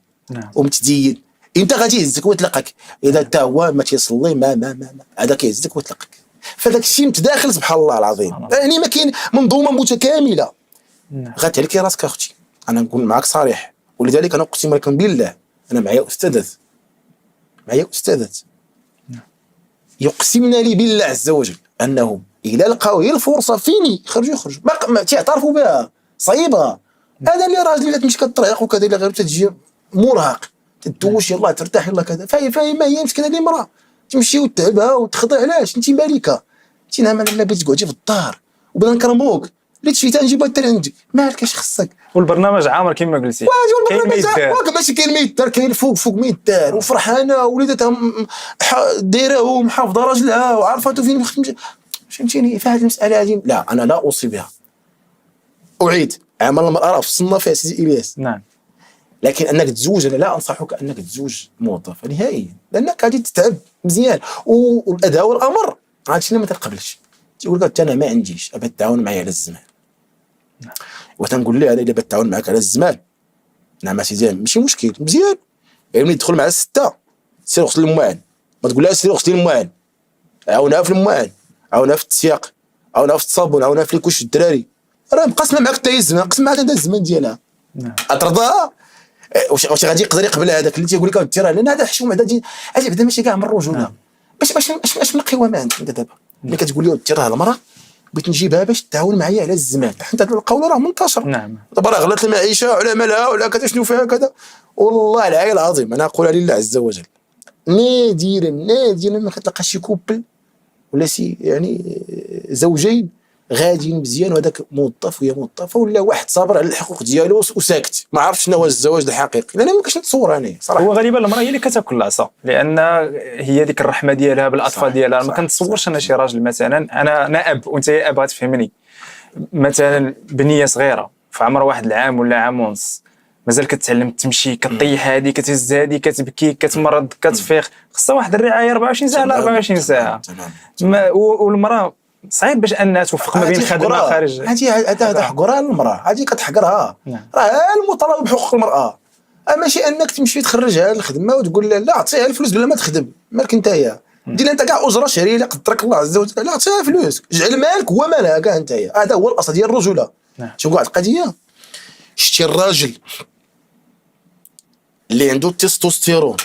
ومتدين، انت غادي يهزك ويطلقك. اذا حتى هو ما تيصلي ما هذا كيهزك ويطلقك. فداك الشيء متداخل سبحان الله العظيم. يعني ما كاين منظومه متكامله. غتهلكي راسك اختي، انا نكون معك صريح. ولذلك انا اقسم لكم بالله انا معايا استاذات يقسمنا لي بالله عز وجل انهم اذا لقاو هي الفرصه فين يخرجوا ما تعترفوا بها صعيبه. هذا اللي راجل اللي تمشي كطريق وكذا الى غير تجي مرهق تدوش يلاه ترتاح يلاه كذا. فاهمه هي مسكينه الامراه تمشي وتعبها وتخضع. علاش انت مالكه؟ انت نعم الا بغيتي تقعدي في الدار وبغينا نكرموك اللي تشفيتها نجيبها حتى لعندك مالك اش خصك. والبرنامج عامر كما قلتي كاين ما يدار ماشي كاين ما يدار، كاين فوق ما يدار وفرحانه وليداتها دايره محافظه راجلها وعارفاته فين فهمتيني. في هذه المساله هذه لا انا لا اوصي بها. اعيد عمل المراه فصلنا فيها سيدي الياس. نعم. لكن انك تزوج انا لا انصحك انك تزوج موظفه نهائيا، لانك غادي تتعب مزيان. والاداء والامر هادشي اللي ما تنقبلش. تيقول لك انا ما عنديش ابى تعاون معايا على الزمان. وتنقول لي انا الا بغيت تعاون معاك على الزمان نعم سيدي ماشي مشكل مزيان. يعني تدخل مع 6 سير غسل المعان، ما تقول لها سير غسل المعان، عاونها في المعان، عاونها في التسياق، عاونها في الصابون، عاونها في الكوش الدراري. راه مقسمه معاك حتى هي الزمان، قسم معاك انت الزمان ديالها. اترضى واش غادي يقدر يقبل هذاك اللي تيقول لك اودي راه لان هذا حشومه هذا بعدا ماشي كاع من الرجوله. باش من القوامه انت دابا اللي كتقول لي اودي راه المراه بغيت نجيبها باش تعاون معايا على الزمان، حيت هذا القول راه منتشر. نعم. دابا راه غلات المعيشه على مالها ولا كذا شنو فيها كذا. والله العلي العظيم انا اقولها لله عز وجل، نادرا ما كتلقى شي كوبل ولا شي يعني زوجين غاديين مزيان وهذاك موظف وهي موظفه ولا واحد صابر على الحقوق ديالو وساكت ما عرفش شنو هو الزواج الحقيقي. انا ما كنتش نتصور انا صراحه. هو غالبا المراه هي اللي كتاكل العصا، لان هي ديك الرحمه ديالها بالاطفال ديالها. ما كنتصورش انا شي راجل مثلا، انا اب وانت اب غتفهمني، مثلا بنيه صغيره في عمر واحد العام ولا عام ونص مازال كتعلم تمشي، كطيح هذه كتهز هذه كتبكي كتمرض كتفيق، خصها واحد الرعايه 24 ساعه على 24 ساعه. والمراه صعيب باش انها توفق ما بين خدمه خارج. هذا حقرها المراه، هذه كتحقرها. راه المطالبه بحقوق المراه، ماشي انك تمشي تخرجها للخدمه وتقول لا عطيها الفلوس بلا ما تخدم. مالك نتايا دير انت كاع اجره شهريه اللي قدرك الله عز وجل، لا عطيها فلوس، جعل مالك هو مالها كاع نتايا. هذا هو الاصل ديال الرجوله. شوف واحد القضيه، شتي الراجل اللي عنده التستوستيرون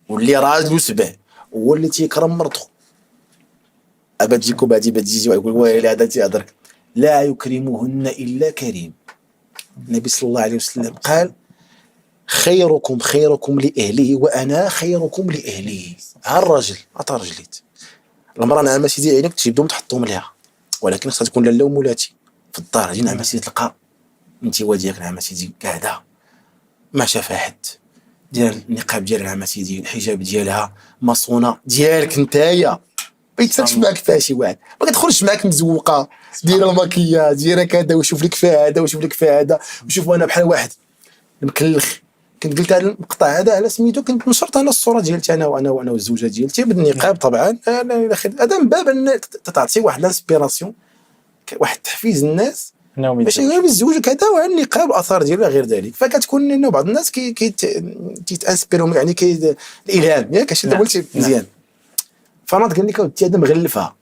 واللي راجل وسبع هو اللي تيكرم مرته، ابا تجيكو بعدي بتجي ويقول ويلي هذا تيهضرك، لا يكرمهن الا كريم. النبي صلى الله عليه وسلم قال خيركم لاهله وانا خيركم لاهلي. ها الراجل عطا رجليت، المراه نعم سيدي عينك تجبدهم تحطهم ليها، ولكن خصها تكون لاله ومولاتي في الدار. هذه نعم سيدي تلقى انت وديك نعم سيدي قاعده ما شافها حد، ديال النقاب ديالها نعم سيدي، الحجاب ديالها مصونه ديالك نتايا، ما يتسالش معاك فيها شي واحد، ما كتدخلش معاك مزوقه دير الماكياج دير كذا وشوف لك فيها هذا وشوف لك فيها هذا. وشوف انا بحال واحد مكلخ كنت قلت هذا المقطع هذا على سميتو، كنت نشرت انا الصوره ديالتي انا والزوجه ديالتي بالنقاب طبعا. هذا من باب ان تعطي واحد لانسبيراسيون، واحد تحفيز الناس باش يقولوا بالزوج كذا وعلى النقاب والاثار ديالو غير ذلك. فكتكون انه بعض الناس كيتانسبيرهم يعني الالهام ياك اش انت قلتي مزيان. فناض قال لك اودي هذا مغلفها.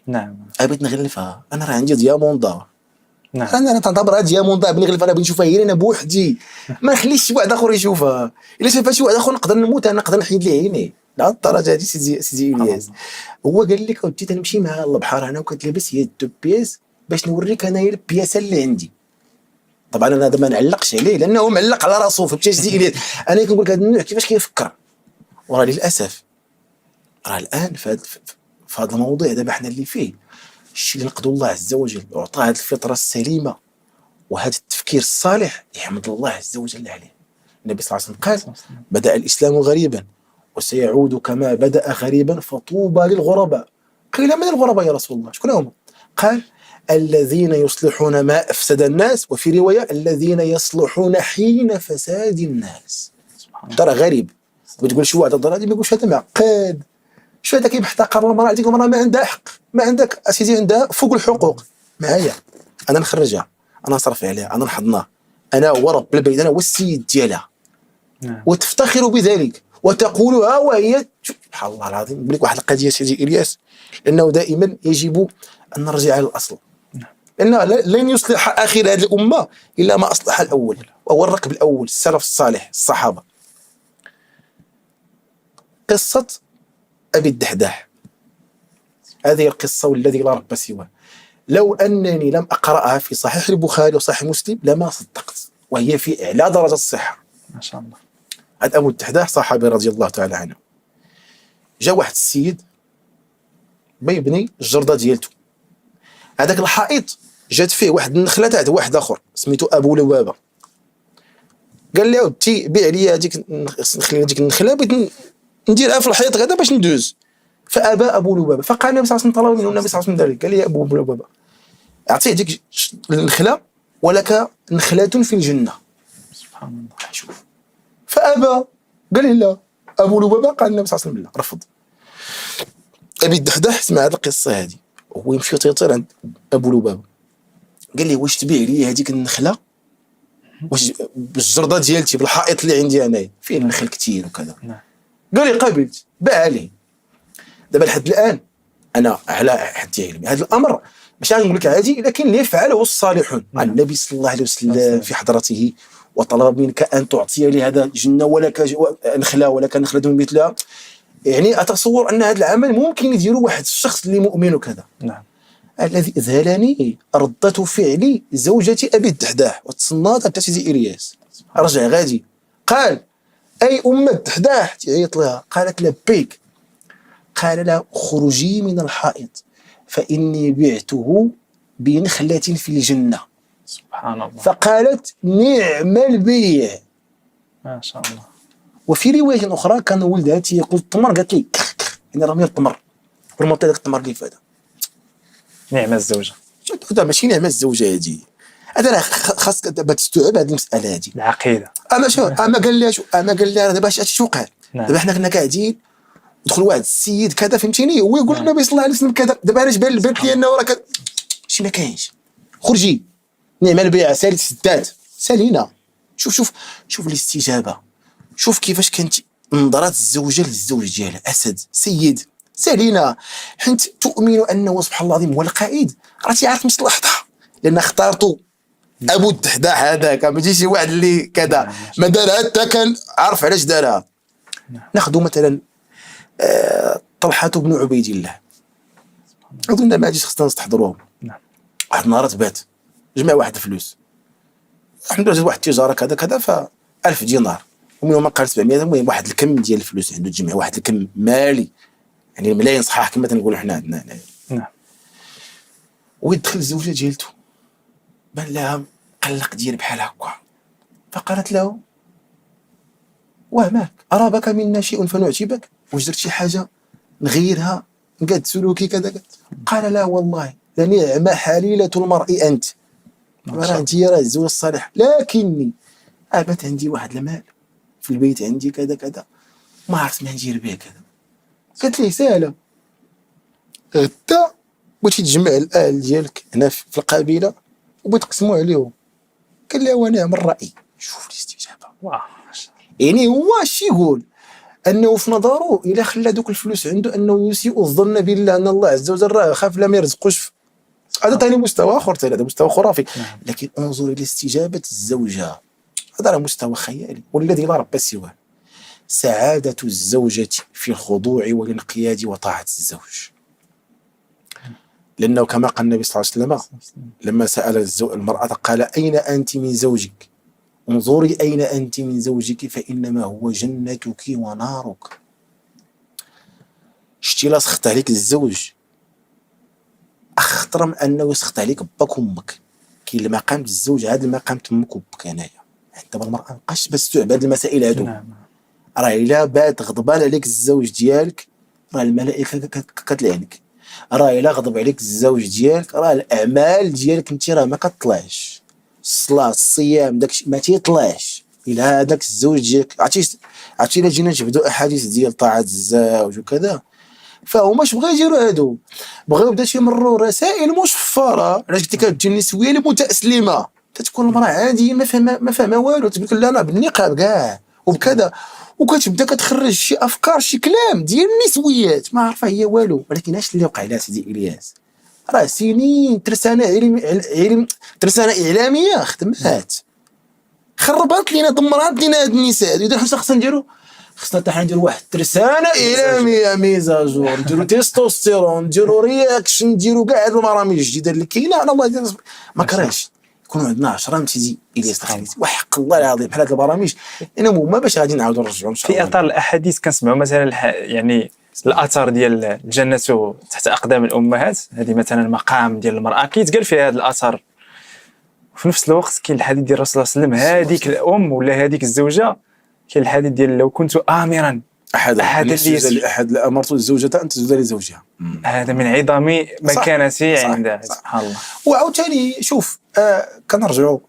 نعم. بغيت نغلفها، انا راه عندي دياموندا. نعم. انا تنعتبر هاد دياموندا بنغلفها، انا بغيت نشوفها هي انا بوحدي، ما نخليش شي واحد اخر يشوفها. الا شافها شي واحد اخر نقدر نموت، انا نقدر نحيد ليه عيني. لا الدرجه هادي سيدي الياس. هو قال لك اودي تنمشي مع البحر انا وكتلبس هي الدو بياس باش نوريك انايا البياسه اللي عندي. طبعا انا هذا ما نعلقش عليه لانه معلق على راسو، فهمتي سيدي الياس. انا كنقول لك هذا النوع كيفاش كيفكر، وراه للاسف راه الان في هذا الموضوع دابا حنا اللي فيه الشيء اللي نقدر الله عز وجل وعطاه هذه الفطره السليمه وهذا التفكير الصالح يحمد الله عز وجل عليه. النبي صلى الله عليه وسلم قال بدأ الإسلام غريبا وسيعود كما بدأ غريبا فطوبى للغرباء. قيل من الغرباء يا رسول الله؟ شكون هم؟ قال الذين يصلحون ما أفسد الناس، وفي رواية الذين يصلحون حين فساد الناس. ترى غريب بتقول شو هذا الضرر، ما يقولش هذا معقد، شو هذا كيحتقر المرأة، ديك المرأة ما عندها حق، ما عندك أسيدي عندها فوق الحقوق. معايا أنا نخرجها، أنا نصرف عليها، أنا نحضنها، أنا هو رب البيت، أنا هو السيد ديالها. وتفتخر بذلك وتقولها وهي سبحان الله العظيم. نقول لك واحد القضية سيدي إلياس، لأنه دائما يجب أن نرجع إلى الأصل، لأنه لن يصلح آخر هذه الأمة إلا ما أصلح الأول، وهو الركب الأول السلف الصالح الصحابة. قصة أبي الدحداح هذه القصة والذي لا رب سواه، لو أنني لم أقرأها في صحيح البخاري وصحيح مسلم لما صدقت، وهي في أعلى درجة الصحة ما شاء الله. هذا أبو الدحداح صحابي رضي الله تعالى عنه. جاء واحد السيد بيبني الجردة ديالته، هذاك الحائط جات فيه واحد النخلة تاع واحد آخر سميتو أبو لبابة. قال لي عاودتي بيع لي هذيك النخلة بغيت نديرها في الحيط غدا باش ندوز. فأبى أبو لبابة. فقال النبي صلى الله عليه وسلم طلب منه النبي صلى الله عليه وسلم ذلك، قال لي يا أبو لبابة أعطيه ديك النخلة ولك نخلة في الجنة. سبحان الله. شوف فأبى، قال لي لا. أبو لبابة قال النبي صلى الله عليه وسلم لا، رفض. أبي الدحداح سمع هذه القصة هذه وهو يمشي يطير عند أبو لبابة، قال لي واش تبيع لي هذيك النخلة، واش بالجردة ديالتي بالحائط اللي عندي أنايا فيه النخل كثير وكذا. قال لي قبلت، باع عليه. دابا لحد الآن أنا على حد علمي هذا الأمر مش غنقول لك عادي، لكن اللي يفعله الصالحون عن النبي صلى الله عليه وسلم في حضرته وطلب منك ان تعطي لي هذا جنه ولك نخله ولك نخله مثلها. يعني اتصور ان هذا العمل ممكن يديروا واحد الشخص اللي مؤمن وكذا. نعم. الذي اذهلني ردة فعل زوجة ابي الدحداح والتصنات تاع الياس. رجع غادي قال اي ام الدحداح تعيط لها، قالت له بيك، قال لها خرجي من الحائط فاني بعته بنخلة في الجنة. سبحان الله. فقالت نعم البيع. ما شاء الله. وفي رواية أخرى كان ولدها تيقول التمر، قالت لي يعني راه التمر ورمطي داك التمر اللي فات. نعم الزوجة. هذا ماشي نعمة الزوجة هذه، هذا راه خاصك دابا تستوعب هذه المسألة هذه. العقيدة. أما قال لها دابا اش وقع؟ دابا حنا كنا قاعدين دخل واحد السيد كذا فهمتيني، هو يقول النبي صلى الله عليه وسلم كذا، دابا انا جبان البنت ديالنا وراه كذا، شي ما كاينش. خرجي نعم البيع سالي سدات سالينا. شوف الاستجابة، شوف كيفاش كانت نظرات الزوجة للزوج ديالها. أسد سيد سالينا، حيت تؤمن أنه سبحان الله العظيم هو القائد. راه تيعرف مصلحتها لأن اختارتو أبو الدحداح هذاك، ماشي شي واحد اللي كذا ما دارها حتى كان عارف علاش دارها. ناخذ مثلا طلحة بن عبيد الله، أظن ما عادش خصنا نستحضروهم. واحد النهار تبات جمع واحد الفلوس، الحمد لله واحد التجارة كذا ف 1000 دينار ومنهم قال 700، المهم واحد الكم ديال الفلوس عنده تجمع، واحد الكم مالي يعني ملايين صحاح كما تنقولوا حنا عندنا هنايا. نعم. ويدخل الزوجة ديالته بان لها قلق ديال بحال هكا، فقالت له وهماك أرابك منا شيء فنعجبك، واش درت شي حاجة نغيرها نقاد سلوكي كذا؟ قال لا والله لنعم حليلة المرء أنت، أنت راه الزوج الصالح، لكني أبت عندي واحد المال في البيت عندي كذا ما عرفت ما ندير به كذا. قالت لي سهلة، غدا بغيتي تجمع الأهل ديالك هنا في القبيلة وبغيت تقسموا عليهم. قال لي ونعم الرأي. شوف الاستجابة. يعني هو اش يقول؟ انه في نظره الا خلى دوك الفلوس عنده انه يسيء الظن بالله ان الله عز وجل راه خاف لا ما يرزقوش. هذا ثاني مستوى اخر، هذا مستوى خرافي. لكن انظر الى استجابه الزوجه، هذا مستوى خيالي والذي لا رب سواه. سعاده الزوجه في الخضوع والانقياد وطاعه الزوج، لانه كما قال النبي صلى الله عليه وسلم لما سال المراه قال اين انت من زوجك؟ انظري أين أنت من زوجك فإنما هو جنتك ونارك. شتي لا سخط عليك الزوج أخطر من أنه يسخط عليك باك وأمك. كاين المقام الزوج، هذا المقام تمك وبك هنايا. دابا المرأة مابقاش بس تستوعب هذه المسائل هادو. راه إلا بات غضبان عليك الزوج ديالك راه الملائكة كتلعنك. راه إلا غضب عليك الزوج ديالك راه الأعمال ديالك أنت راه ما كتطلعش. الصلاة الصيام داكشي ما تيطلعش إلا هذاك الزوج ديالك. عرفتي إلا جينا نجبدوا أحاديث ديال طاعة الزوج وكذا، فهما اش بغاو يديروا هادو؟ بغاو بداو يمروا رسائل مشفرة. علاش قلت لك هاد النسوية المتأسلمة تتكون المرأة عادية ما فاهمة والو، تقول لك لا أنا بالنقاب كاع وبكذا، وكتبدا كتخرج شي أفكار شي كلام ديال النسويات ما عارفة هي والو. ولكن اش اللي وقع لها سيدي إلياس؟ راه سنين ترسانة إعلامية خدمات خربات لينا دمرات لينا هاد النساء. إذا حنا خصنا نديرو حتى حنا نديرو واحد ترسانة إعلامية ميزاجور، نديرو تيستوستيرون، نديرو رياكشن، نديرو كاع هاد البرامج الجديدة اللي كاينة. أنا الله ما كرهش يكونوا عندنا 10 من سيدي إلياس الخليفي وحق الله العظيم بحال هاد البرامج، لأنهم هما باش غادي نعاودو نرجعو إن شاء الله. في إطار الأحاديث كنسمعوا مثلا يعني الأثر ديال الجنة تحت أقدام الأمهات، هذه مثلا مقام ديال المرأة كيتقال فيها هذا الأثر. وفي نفس الوقت كاين الحديث ديال الرسول صلى الله عليه وسلم، هذيك الأم ولا هذيك الزوجة، كاين الحديث ديال لو كنت آمرا أحد أمرت الزوجة أن تسجد لزوجها. هذا من عظم مكانته عندها سبحان الله. وعاوتاني شوف كنرجعوا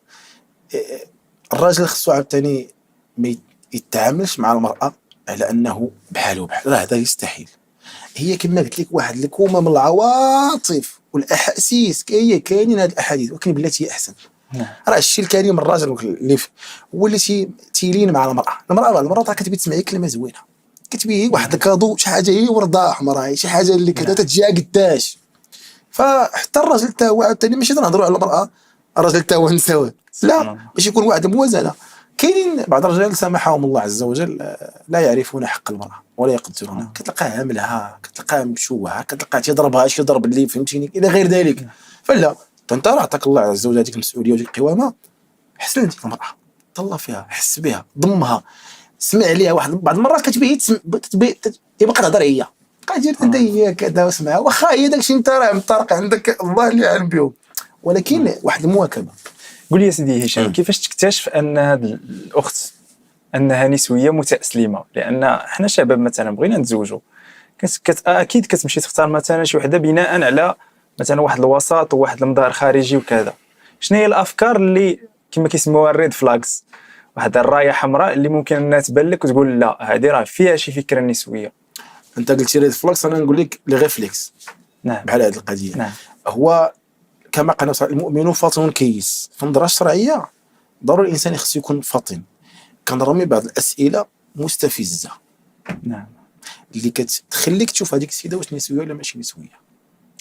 الراجل خصو عاوتاني ما يتعاملش مع المرأة على أنه بحاله بحال، لا هذا يستحيل. هي كما قلت لك واحد الكومة من العواطف والأحاسيس كاينين هاد الأحاديث، ولكن بالتي هي أحسن. راه الشيء الكريم الراجل اللي هو اللي تيلين مع المرأة. المرأة كتبي تسمعي كلمة زوينة، كتبي واحد الكادو شي حاجة هي وردة حمراء شي حاجة اللي كذا تتجيها قداش. فحتى الراجل تا هو عاوتاني ماشي تنهضروا على المرأة الراجل تا هو نساوي، لا باش يكون واحد موازنة. كاينين بعض الرجال سامحهم الله عز وجل لا يعرفون حق المرأة ولا يقدرونها، كتلقاه عاملها، كتلقاه مشوهة، كتلقاه تيضربها شي ضرب اللي فهمتيني الى غير ذلك. فلا انت راه عطاك الله عز وجل هذيك المسؤوليه وديك القوامه، حسن ديك المراه، طلع فيها، حس بها، ضمها، سمع عليها. واحد بعض المرات كتبيه يبقى تهضر هي قادر انت هي كذا واسمعها، واخا هي داكشي انت راه مطرق عندك الله اللي عالم بهم، ولكن واحد المواكبه. قول لي يا سيدي هشام، كيفاش تكتشف ان هذه الاخت انها نسويه متاسلمه؟ لان احنا شباب مثلا بغينا نتزوجوا، اكيد كتمشي تختار مثلا شي وحده بناء على مثلا واحد الوسط وواحد المظهر خارجي وكذا. شنو هي الافكار اللي كما كيسموها الريد فلاكس، واحد الرايه حمراء اللي ممكن انها تبان لك وتقول لا هذه راه فيها شي فكره نسويه؟ انت قلتي ريد فلاكس، انا نقول لك لي ريفليكس. نعم. بحال هذه القضيه. نعم. هو كما قال المؤمن فطن كيس. في النظره الشرعيه ضروري الانسان خصو يكون فطن. كنرمي بعض الاسئله مستفزه. نعم. اللي كتخليك تشوف هذيك السيده واش نسويه ولا ماشي نسويه.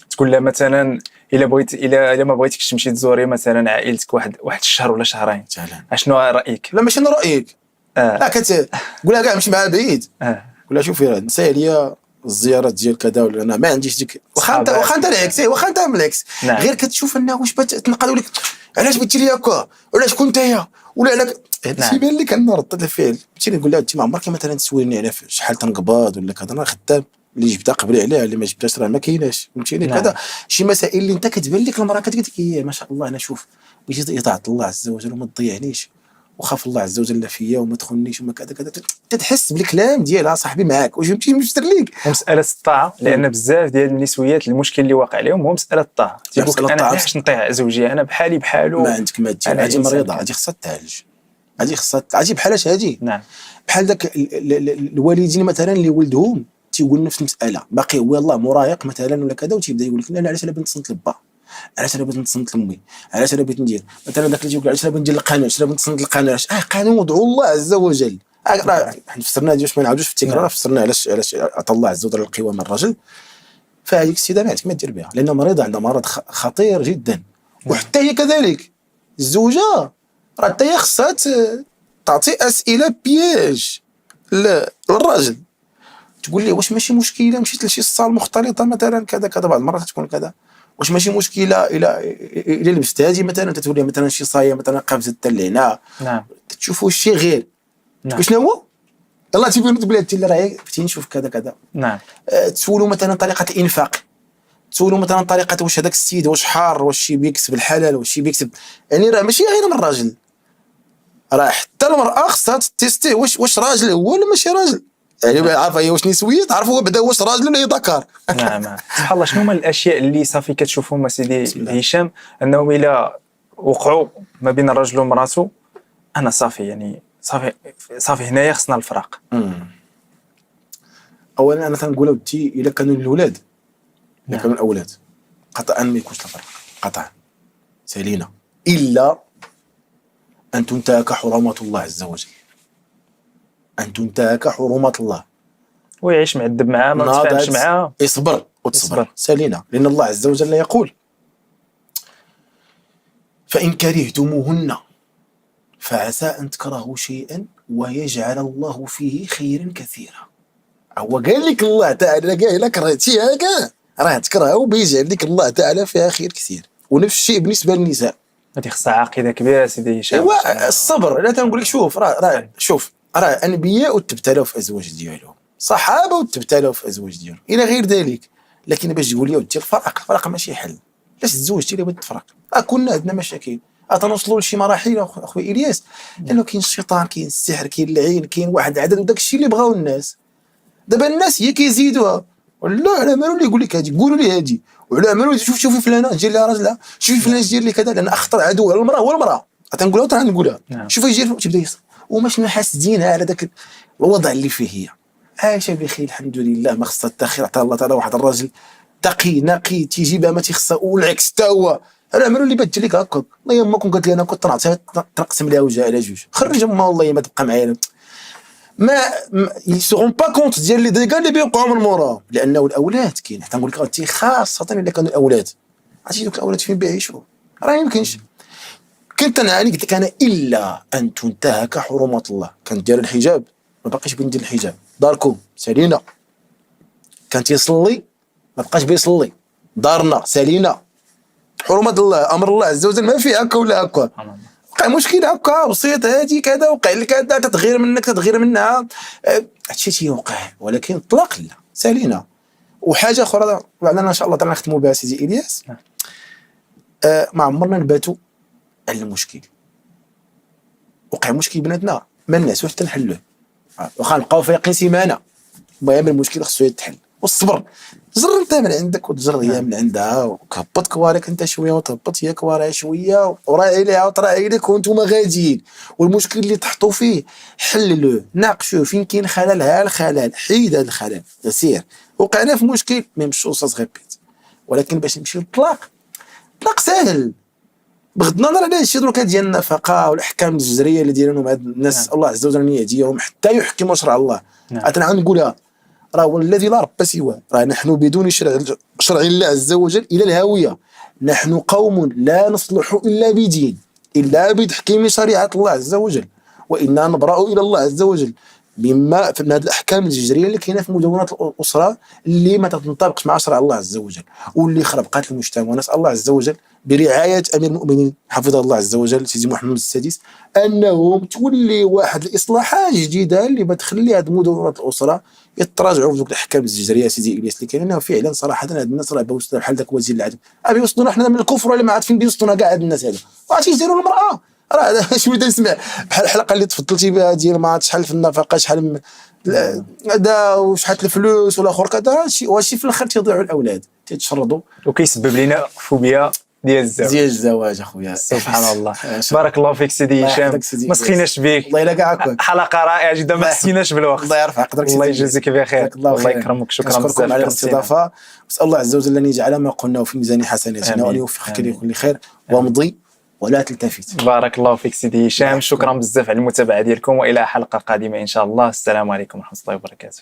تقول لها مثلا الا ما بغيتيش تمشي تزوري مثلا عائلتك واحد الشهر ولا شهرين، اشنو رايك؟ لا ماشي انا رايك. لا قول لها كاع مشي معها بعيد. قول لها شوفي راه نسى ليا الزيارات ديال كذا، ولا انا ما عنديش ديك. واخا انت العكس، واخا انت بالعكس. غير كتشوف انها واش تنقلوا لك علاش بغيتي لي هكا، ولا شكون نتايا، ولا على هادشي يبان لك ان رد الفعل. مشيت نقول لها انت ما عمرك مثلا تسولني على شحال تنقبض ولا كذا، انا خدام، اللي جبتها قبلي عليها، اللي ما جبتهاش راه ما كايناش، فهمتيني. كذا شي مسائل اللي انت كتبان لك المراه كتقول لك هي ما شاء الله انا شوف بغيتي يطاعت الله عز وجل وما تضيعنيش، وخاف الله عز وجل فيا وما تخونيش وما كذا كذا، تتحس بالكلام ديالها صاحبي معاك واش فهمتي مشتر ليك. ومساله الطاعه، لان بزاف ديال النسويات المشكل اللي واقع لهم هو مساله الطاعه. تيقول لك انا علاش نطيع زوجي، انا بحالي بحالو. ما عندك ما دير، هذه مريضه، هذه خصها تعالج، هذه خصها عجيب بحالاش هذه. نعم. بحال داك الوالدين مثلا اللي ولدهم تيقول نفس المساله، باقي هو يلاه مراهق مثلا ولا كذا، وتيبدا يقول لك انا علاش انا بغيت نتصنت لبا، علاش انا بغيت نتصنت لامي، علاش انا بغيت ندير مثلا داك اللي تيقول علاش انا بغيت ندير القانون، علاش انا بغيت نتصنت للقانون، علاش قانون وضع الله عز وجل. راه حنا فسرنا هذه، واش ما نعاودوش في التكرار، فسرنا علاش عطى الله عز وجل القوامه الرجل. فهذيك السيده ما عندك ما دير بها، لان مريضه، عندها مرض خطير جدا. وحتى هي كذلك الزوجه راه حتى هي خصها تعطي اسئله بياج للراجل، تقول لي واش ماشي مشكله مشيت لشي صال مختلطه مثلا كذا كذا، بعض المرات تكون كذا، واش ماشي مشكله الى لبست هذه مثلا تتولي مثلا شي صايه مثلا قفزت حتى لهنا. نعم. تشوفوا الشيء غير. نعم. شنو هو؟ يلاه تيبان تقول لها انت اللي راهي فتي نشوف كذا كذا. نعم. تسولوا مثلا طريقه الانفاق، تسولوا مثلا طريقه واش هذاك السيد واش حار، واش شي بيكسب الحلال، واش شي بيكسب، يعني راه ماشي غير من الراجل، راه حتى المراه خصها تيستي واش راجل هو ولا ماشي راجل، يعني عارفه هي واش نسويه، تعرف هو بعدا واش راجل ولا ذكر. نعم. سبحان الله، شنو هما الاشياء اللي صافي كتشوفهم سيدي هشام انهم الى وقعوا ما بين الرجل ومراته انا صافي، يعني صافي هنايا خصنا الفراق؟ اولا انا تنقول ودي الا كانوا الاولاد، الا كانوا الاولاد قطعا ما يكونش الفرق، قطعا سالينا، الا ان تنتهك حرمات الله عز وجل، ان تنتهك حرمات الله، ويعيش معذب معاه، ما تفاهمش معاه، يصبر وتصبر سالينا، لان الله عز وجل يقول فإن كرهتموهن فعسى أن تكرهوا شيئا ويجعل الله فيه خيرا كثيرا. هو قال لك الله تعالى قال لك كرهتيها كاع راه تكرهها وبيجعل لك الله تعالى فيها خير كثير. ونفس الشيء بالنسبه للنساء، هذه خصها عقيده كبيره سيدي هشام. ايوا الصبر. لا تنقول لك شوف راه انبياء وتبتلاو في ازواج ديالهم، صحابه وتبتلاو في ازواج ديالهم الى غير ذلك. لكن باش تقول لي ودي الفرق ماشي حل. علاش تزوجتي اللي بغيت تفرق؟ كنا عندنا مشاكل، تنوصلوا لشي مراحل اخويا الياس، لانه كاين الشيطان، كاين السحر، كاين العين، كاين واحد العدد، وداك الشيء اللي بغاو الناس. دابا الناس هي كيزيدوها، ولا على مالو اللي يقول لك هذه قولوا لي هذه، وعلى مالو شوفي فلانه دير لها راجلها، شوفي فلان دير لي كذا، لان اخطر عدو على المراه هو المراه. تنقولها وتنقولها. شوفي يجي تبدا يصير وما شنو حاسدينها على ذاك الوضع اللي فيه هي عايشه بخير الحمد لله، ما خصها التاخير. عطاها الله تعالى واحد الراجل تقي نقي تيجيبها ما تيخصها، والعكس حتى هو على مالو اللي بات لك هكاك. الله يما كون قالت لي انا كنت نعطيها تنقسم لها وجهها على جوج، خرج امها والله ما تبقى معايا. ما يسغون با كونت ديال لي ديغا اللي بيوقعوا من مورا، لانه الاولاد كاين. حتى نقول لك خاصه الا كانوا الاولاد، عرفتي دوك الاولاد فين بيعيشوا؟ راه يمكنش. كنت نعاني، قلت لك انا الا ان تنتهك حرمات الله. كانت داير الحجاب ما بقيش بندير الحجاب، داركم سالينا. كانت يصلي ما بقاش بيصلي، دارنا سالينا. حرمات الله، امر الله عز وجل ما فيه هكا ولا هكا. وقع مشكل هكا بسيط هادي كذا، وقع لك هذا تتغير منك تتغير منها، هادشي تيوقع. ولكن الطلاق لا، سالينا. وحاجه اخرى وعلنا ان شاء الله تعالى نختموا بها سيدي الياس، ما عمرنا نباتوا على المشكل. وقع مشكل بيناتنا ما الناس واش تنحلوه، واخا نبقاو فايقين سيمانه، المهم المشكل خصو يتحل. والصبر، جر انت من عندك وتجر هي من عندها، وكهبط كوارك انت شويه وتهبط هي كوارها شويه، وراعي ليها وتراعي لك وانتم غاديين. والمشكل اللي تحطوا فيه حللوه، ناقشوه، فين كاين خلل ها الخلل، حيد هذا الخلل، سير. وقعنا في مشكل ما يمشيوش صغيبيت، ولكن باش نمشيو للطلاق، الطلاق ساهل بغض النظر على الشيء دروك ديال النفقه والاحكام الجزريه اللي دايرينهم هاد الناس. الله عز وجل ان يهديهم حتى يحكموا شرع الله. انا نقولها، راه هو الذي لا رب سواه. راه نحن بدون شرع الله عز وجل الى الهاويه. نحن قوم لا نصلح الا بدين، الا بتحكيم شريعه الله عز وجل، وانا نبرأ الى الله عز وجل مما في هذه الاحكام الجزريه اللي كاينه في مدونات الاسره اللي ما تنطبقش مع شرع الله عز وجل، واللي خربقات المجتمع. ونسال الله عز وجل برعايه امير المؤمنين حفظه الله عز وجل سيدي محمد السادس انهم تولي واحد الاصلاحات جديده اللي بتخلي هذه مدونات الاسره يتراجعوا في ذوك الاحكام الجزريه سيدي الياس اللي كاينين. فعلا صراحه هاد الناس راه بوصلوا بحال ذاك وزير العدل، بيوصلونا حنا من الكفر، ولا ما عاد فين بيوصلونا كاع هاد الناس هذا. واش يديروا المراه؟ راه شويه تنسمع بحال الحلقه اللي تفضلتي بها ديال ما عرفت شحال في النفقه، شحال هذا وشحال الفلوس والاخر كذا، واش في الاخر تيضيعوا الاولاد تيتشردوا، وكيسبب لنا فوبيا ديال الزواج اخويا. سبحان الله. بارك الله فيك سيدي هشام، ما سخيناش بك، الله يلا كاع هكاك. حلقه رائعه جدا، ما حسيناش بالوقت. الله يرفع قدرك، الله يجازيك بخير، الله يكرمك. شكرا بزاف على الاستضافه. نسال الله عز وجل ان يجعل ما قلناه في ميزان حسناتنا وان يوفقك لكل خير، وامضي ولا تلتفت. بارك الله فيك سيدي هشام، شكرا بزاف على المتابعه ديالكم، والى حلقه قادمه ان شاء الله. السلام عليكم ورحمه الله وبركاته.